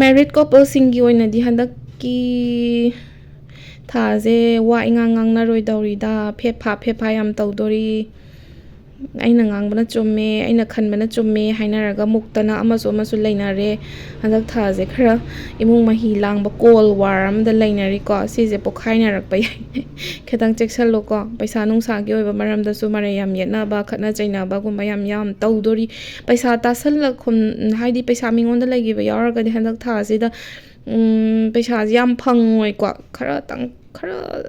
ꯃꯦꯔꯤꯠ ꯀꯣꯄꯜꯁꯤꯡꯒꯤ ꯑꯣꯏꯅꯗꯤ ꯍꯟꯗꯛꯀꯤ ꯊꯥꯁꯦ ꯋꯥ ꯏꯉꯥꯡ ꯉꯥꯡꯅꯔꯣꯏꯗꯧꯔꯤꯗ, ꯐꯦꯐꯥ ꯌꯥꯝ ꯇꯧꯗꯣꯔꯤ. ꯑꯩꯅ ꯉꯥꯡꯕꯅ ꯆꯨꯝꯃꯦ, ꯑꯩꯅ ꯈꯟꯕꯅ ꯆꯨꯝꯃꯦ ꯍꯥꯏꯅꯔꯒ ꯃꯨꯛꯇꯅ ꯑꯃꯁꯨ ꯂꯩꯅꯔꯦ. ꯍꯟꯗꯛ ꯊꯥꯁꯦ ꯈꯔ ꯏꯃꯨꯡ ꯃꯍꯤ ꯂꯥꯡꯕ ꯀꯣꯜ ꯋꯥꯔ ꯑꯃꯗ ꯂꯩꯅꯔꯤꯀꯣ. ꯁꯤꯁꯦ ꯄꯣꯛꯈꯥꯏꯅꯔꯛꯄ ꯌꯥꯏ. ꯈꯤꯇꯪ ꯆꯦꯛꯁꯜꯂꯨꯀꯣ. ꯄꯩꯁꯥ ꯅꯨꯡꯁꯥꯒꯤ ꯑꯣꯏꯕ ꯃꯔꯝꯗꯁꯨ ꯃꯔꯩ ꯌꯥꯝ ꯌꯦꯠꯅꯕ, ꯈꯠꯅ ꯆꯩꯅꯕꯒꯨꯝꯕ ꯌꯥꯝ ꯇꯧꯗꯣꯔꯤ. ꯄꯩꯁꯥ ꯍꯥꯏꯗꯤ ꯄꯩꯁా ꯃꯤꯉꯣꯟꯗ ꯂꯩꯈꯤꯕ ꯌꯥꯎꯔꯒꯗꯤ ꯍꯟꯗꯛ ꯊꯥꯁꯤꯗ ꯄꯩꯁꯥꯁꯦ ꯌꯥm ꯐꯪꯉꯣꯏꯀꯣ. ꯈꯔ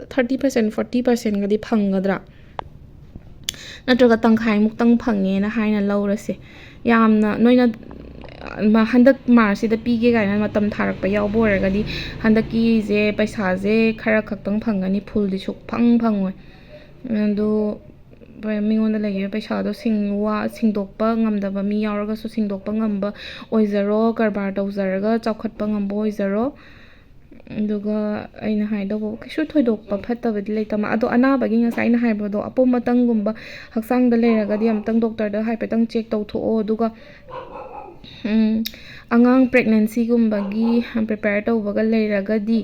30% 40%ꯒꯗꯤ ꯐꯪꯒꯗ꯭ꯔꯥ, ꯅꯠꯇ꯭ꯔꯒ ꯇꯪꯈꯥꯏꯃꯨꯛꯇꯪ ꯐꯪꯉꯦꯅ ꯍꯥꯏꯅ ꯂꯧꯔꯁꯦ. ꯌꯥꯝꯅ ꯅꯣꯏꯅ ꯍꯟꯗꯛ ꯃꯥꯔꯆꯁꯤꯗ ꯄꯤꯒꯦ ꯀꯥꯏꯅ ꯃꯇꯝ ꯊꯥꯔꯛꯄ ꯌꯥꯎꯕ ꯑꯣꯏꯔꯒꯗꯤ ꯍꯟꯗꯛꯀꯤꯁꯦ ꯄꯩꯁꯥꯁꯦ ꯈꯔ ꯈꯛꯇꯪ ꯐꯪꯒꯅꯤ, ꯐꯨꯜꯗꯤ ꯐꯪꯉꯣꯏ. ꯑꯗꯣ ꯃꯤꯉꯣꯟꯗ ꯂꯩꯈꯤꯕ ꯄꯩꯁꯥꯗꯣ ꯁꯤꯡꯗꯣꯛꯄ ꯉꯝꯗꯕ ꯃꯤ ꯌꯥꯎꯔꯒꯁꯨ ꯁꯤꯡꯗꯣꯛꯄ ꯉꯝꯕ ꯑꯣꯏꯖꯔꯣ. ꯀꯔꯕꯥꯔ ꯇꯧꯖꯔꯒ ꯆꯥꯎꯈꯠꯄ ꯉꯝꯕ ꯑꯣꯏꯖꯔꯣ. ꯑꯗꯨꯒ ꯑꯩꯅ ꯍꯥꯏꯗꯧꯕ ꯀꯩꯁꯨ ꯊꯣꯏꯗꯣꯛꯄ ꯐꯠꯇꯕꯗꯤ ꯂꯩꯇꯕ. ꯑꯗꯣ ꯑꯅꯥꯕꯒꯤ ꯉꯁꯥꯏ ꯑꯩꯅ ꯍꯥꯏꯕꯗꯣ ꯑꯄꯣꯝ ꯑꯇꯪꯒꯨꯝꯕ ꯍꯛꯆꯥꯡꯗ ꯂꯩꯔꯒꯗꯤ ꯑꯃꯨꯛꯇꯪ ꯗꯣꯛꯇꯔꯗ ꯍꯥꯏꯐꯦꯠꯇꯪ ꯆꯦꯛ ꯇꯧꯊꯣꯛꯑꯣ. ꯑꯗꯨꯒ ꯑꯉꯥꯡ ꯄ꯭ꯔꯦꯒꯅꯦꯟꯁꯤꯒꯨꯝꯕꯒꯤ ꯄ꯭ꯔꯤꯄꯦꯌꯔ ꯇꯧꯕꯒ ꯂꯩꯔꯒꯗꯤ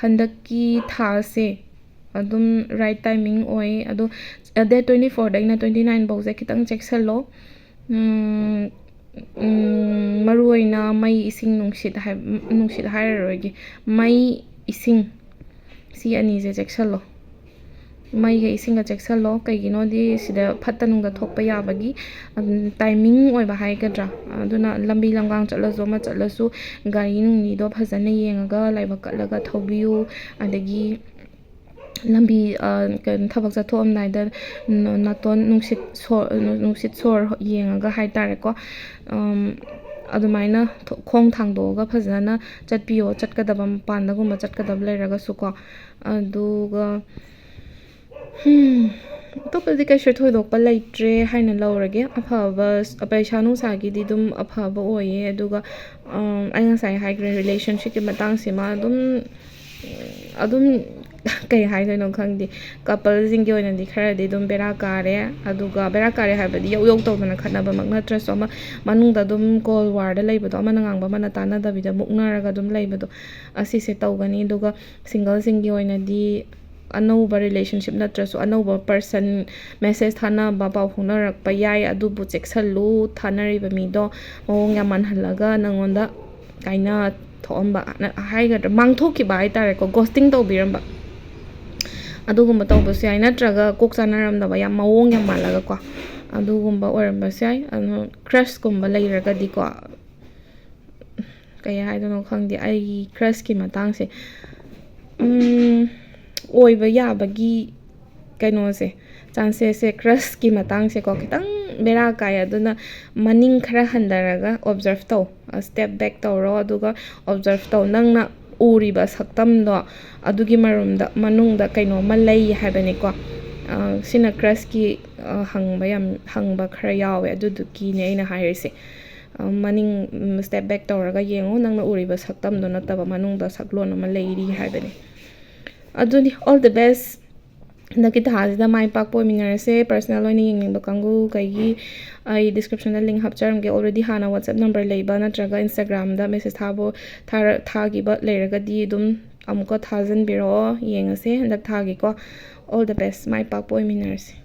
ꯍꯟꯗꯛꯀꯤ ꯊꯥꯁꯦ ꯑꯗꯨꯝ ꯔꯥꯏꯠ ꯇꯥꯏꯃꯤꯡ ꯑꯣꯏ. ꯑꯗꯣ ꯗꯦꯠ 24ꯗꯩꯅ 29 ꯐꯥꯎꯁꯦ ꯈꯤꯇꯪ ꯆꯦꯛꯁꯜꯂꯣ. ꯃꯔꯨ ꯑꯣꯏꯅ ꯃꯩ, ꯏꯁꯤꯡ, ꯅꯨꯡꯁꯤꯠ ꯍꯥꯏꯔꯔꯣꯏꯒꯦ, ꯃꯩ, ꯏꯁꯤꯡ, ꯁꯤ ꯑꯅꯤꯁꯦ ꯆꯦꯛꯁꯜꯂꯣ. ꯃꯩꯒ ꯏꯁꯤꯡꯒ ꯆꯦꯛꯁꯜꯂꯣ. ꯀꯩꯒꯤꯅꯣꯗꯤ ꯁꯤꯗ ꯐꯠꯇ ꯅꯨꯡꯗ ꯊꯣꯛꯄ ꯌꯥꯕꯒꯤ ꯇꯥꯏꯃꯤꯡ ꯑꯣꯏꯕ ꯍꯥꯏꯒꯗ꯭ꯔꯥ. ꯑꯗꯨꯅ ꯂꯝꯕꯤ ꯂꯝꯒꯥꯡ ꯆꯠꯂꯁꯨ ꯑꯃ ꯆꯠꯂꯁꯨ ꯒꯥꯔꯤ ꯅꯨꯡꯂꯤꯗꯣ ꯐꯖꯅ ꯌꯦꯡꯉꯒ ꯂꯥꯏꯕꯛ ꯀꯠꯂꯒ ꯊꯧꯕꯤꯌꯨ. ꯑꯗꯒꯤ ꯂꯝꯕꯤ ꯊꯕꯛ ꯆꯠꯊꯣꯛꯑꯝꯗꯥꯏꯗ ꯅꯥꯇꯣꯟ ꯅꯨꯡꯁꯤꯠ ꯁꯣꯔ ꯌꯦꯡꯉꯒ ꯍꯥꯏꯇꯥꯔꯦꯀꯣ. ꯑꯗꯨꯃꯥꯏꯅ ꯈꯣꯡ ꯊꯥꯡꯗꯣꯛꯑꯒ ꯐꯖꯅ ꯆꯠꯄꯤꯌꯣ, ꯆꯠꯀꯗꯕ ꯃꯄꯥꯟꯗꯒꯨꯝꯕ ꯆꯠꯀꯗꯕ ꯂꯩꯔꯒꯁꯨꯀꯣ. ꯑꯗꯨꯒ ꯑꯇꯣꯞꯄꯗꯤ ꯀꯩꯁꯨ ꯊꯣꯏꯗꯣꯛꯄ ꯂꯩꯇ꯭ꯔꯦ ꯍꯥꯏꯅ ꯂꯧꯔꯒꯦ. ꯑꯐꯕ ꯄꯩꯁꯥ ꯅꯨꯡꯁꯥꯒꯤꯗꯤ ꯑꯗꯨꯝ ꯑꯐꯕ ꯑꯣꯏꯌꯦ. ꯑꯗꯨꯒ ꯑꯩ ꯉꯁꯥꯏ ꯍꯥꯏꯈ꯭ꯔꯦ ꯔꯤꯂꯦꯁꯟshipꯀꯤ ꯃꯇꯥꯡꯁꯤꯃ ꯑꯗꯨꯝ ꯀꯩ ꯍꯥꯏꯗꯣꯏꯅꯣ ꯈꯪꯗꯦ. ꯀꯄꯜꯁꯤꯡꯒꯤ ꯑꯣꯏꯅꯗꯤ ꯈꯔꯗꯤ ꯑꯗꯨም ꯕꯦꯔꯥ ꯀꯥꯔꯦ. ꯑꯗꯨꯒ ꯕꯦꯔꯥ ꯀꯥꯔꯦ ꯍꯥꯏꯕꯗꯤ ꯌꯧ ꯇꯧꯗꯅ ꯈꯠꯅꯕꯃꯛ ꯅꯠꯇ꯭ꯔꯁꯨ ꯑꯃ ꯃꯅꯨꯡꯗ ꯑꯗꯨꯝ ꯀꯣꯜ ꯋꯥꯔꯗ ꯂꯩꯕꯗꯣ, ꯑꯃꯅ ꯉꯥꯡꯕ ꯑꯃꯅ ꯇꯥꯟꯅꯗꯕꯤꯗ ꯃꯨꯛꯅꯔꯒ ꯑꯗꯨꯝ ꯂꯩꯕꯗꯣ, ꯑꯁꯤꯁꯦ ꯇꯧꯒꯅꯤ. ꯑꯗꯨꯒ ꯁꯤꯡꯒꯜꯁꯤꯡꯒꯤ ꯑꯣꯏꯅꯗꯤ ꯑꯅꯧꯕ ꯔꯤꯂꯦꯁꯟship ꯅꯠꯇ꯭ꯔꯁꯨ ꯑꯅꯧꯕ ꯄꯔꯁꯟ ꯃꯦꯁꯦꯖ ꯊꯥꯅꯕ, ꯄꯥꯎ ꯐꯥꯎꯅꯔꯛꯄ ꯌꯥꯏ. ꯑꯗꯨꯕꯨ ꯆꯦꯛꯁꯜꯂꯨ. ꯊꯥꯅꯔꯤꯕ ꯃꯤꯗꯣ ꯃꯑꯣꯡ ꯌꯥꯝ ꯃꯥꯟꯍꯜꯂꯒ ꯅꯪꯉꯣꯟꯗ ꯀꯥꯏꯅ ꯊꯣꯛꯑꯝꯕ ꯍꯥꯏꯒꯗ꯭ꯔꯥ, ꯃꯥꯡꯊꯣꯛꯈꯤꯕ ꯍꯥꯏꯇꯥꯔꯦꯀꯣ, ꯒꯣꯁꯇꯤꯡ ꯇꯧꯕꯤꯔꯝꯕ, ꯑꯗꯨꯒꯨꯝꯕ ꯇꯧꯕꯁꯨ ꯌꯥꯏ. ꯅꯠꯇ꯭ꯔꯒ ꯀꯣꯛ ꯆꯥꯅꯔꯝꯗꯕ, ꯃꯑꯣꯡ ꯌꯥꯝ ꯃꯥꯜꯂꯒꯀꯣ, ꯑꯗꯨꯒꯨꯝꯕ ꯑꯣꯏꯔꯝꯕꯁꯨ ꯌꯥꯏ. ꯀ꯭ꯔꯁꯀꯨꯝꯕ ꯂꯩꯔꯒꯗꯤꯀꯣ, ꯀꯩ ꯍꯥꯏꯗꯣꯏꯅꯣ ꯈꯪꯗꯦ, ꯑꯩꯒꯤ ꯀ꯭ꯔꯁꯀꯤ ꯃꯇꯥꯡꯁꯦ ꯑꯣꯏꯕ ꯌꯥꯕꯒꯤ ꯀꯩꯅꯣꯁꯦ, ꯆꯥꯟꯁꯦꯁꯁꯦ, ꯀ꯭ꯔꯁꯀꯤ ꯃꯇꯥꯡꯁꯦꯀꯣ ꯈꯤꯇꯪ ꯕꯦꯔꯥ ꯀꯥꯏ. ꯑꯗꯨꯅ ꯃꯅꯤꯡ ꯈꯔ ꯍꯟꯊꯔꯒ ꯑꯣꯕꯖꯔꯞ ꯇꯧ, ꯁ꯭ꯇꯦꯞ ꯕꯦꯛ ꯇꯧꯔꯣ. ꯑꯗꯨꯒ ꯑꯣꯕꯖꯔꯞ ꯇꯧ. ꯅꯪꯅ ꯎꯔꯤꯕ ꯁꯛꯇꯝꯗꯣ ꯑꯗꯨꯒꯤ ꯃꯅꯨꯡꯗ ꯀꯩꯅꯣꯝꯃ ꯂꯩ ꯍꯥꯏꯕꯅꯤꯀꯣ. ꯁꯤꯅ ꯀ꯭ꯔꯁꯀꯤ ꯍꯪꯕ ꯈꯔ ꯌꯥꯎꯋꯦ. ꯑꯗꯨꯗꯨꯒꯤꯅꯦ ꯑꯩꯅ ꯍꯥꯏꯔꯤꯁꯦ. ꯃꯅꯤꯡ ꯁ꯭ꯇꯦꯞ ꯕꯦꯛ ꯇꯧꯔꯒ ꯌꯦꯡꯉꯣ. ꯅꯪꯅ ꯎꯔꯤꯕ ꯁꯛꯇꯝꯗꯣ ꯅꯠꯇꯕ ꯃꯅꯨꯡꯗ ꯁꯛꯂꯣꯟ ꯑꯃ ꯂꯩꯔꯤ ꯍꯥꯏꯕꯅꯤ. ꯑꯗꯨꯅꯤ, ꯑꯣꯜ ꯗ ꯕꯦꯁ. ꯍꯟꯗꯛꯀꯤ ꯊꯥꯁꯤꯗ ꯃꯥꯏ ꯄꯥꯛꯄ ꯑꯣꯏꯃꯤꯟꯅꯔꯁꯦ. ꯄꯔꯁꯅꯦꯜ ꯑꯣꯏꯅ ꯌꯦꯡꯅꯤꯡꯕ ꯀꯥꯡꯕꯨ ꯀꯩꯒꯤ ꯑꯩ ꯗꯤꯁꯀ꯭ꯔꯤꯞꯁꯟꯗ ꯂꯤꯡꯛ ꯍꯥꯞꯆꯔꯝꯒꯦ. ꯑꯣꯜꯔꯦꯗꯤ ꯍꯥꯟꯅ WhatsApp ꯅꯝꯕꯔ ꯂꯩꯕ ꯅꯠꯇ꯭ꯔꯒ ꯏꯟꯁꯇꯥꯒ꯭ꯔꯥꯝꯗ ꯃꯦꯁꯦꯖ ꯊꯥꯈꯤꯕ ꯂꯩꯔꯒꯗꯤ ꯑꯗꯨꯝ ꯑꯃꯨꯛꯀ ꯊꯥꯖꯟꯕꯤꯔꯛꯑꯣ ꯌꯦꯡꯉꯁꯦ ꯍꯟꯗꯛ ꯊꯥꯒꯤꯀꯣ ꯑꯣꯜ ꯗ ꯕꯦꯁ ꯃꯥꯏ ꯄꯥꯛꯄ ꯑꯣꯏꯃꯤꯟꯅꯔꯁꯦ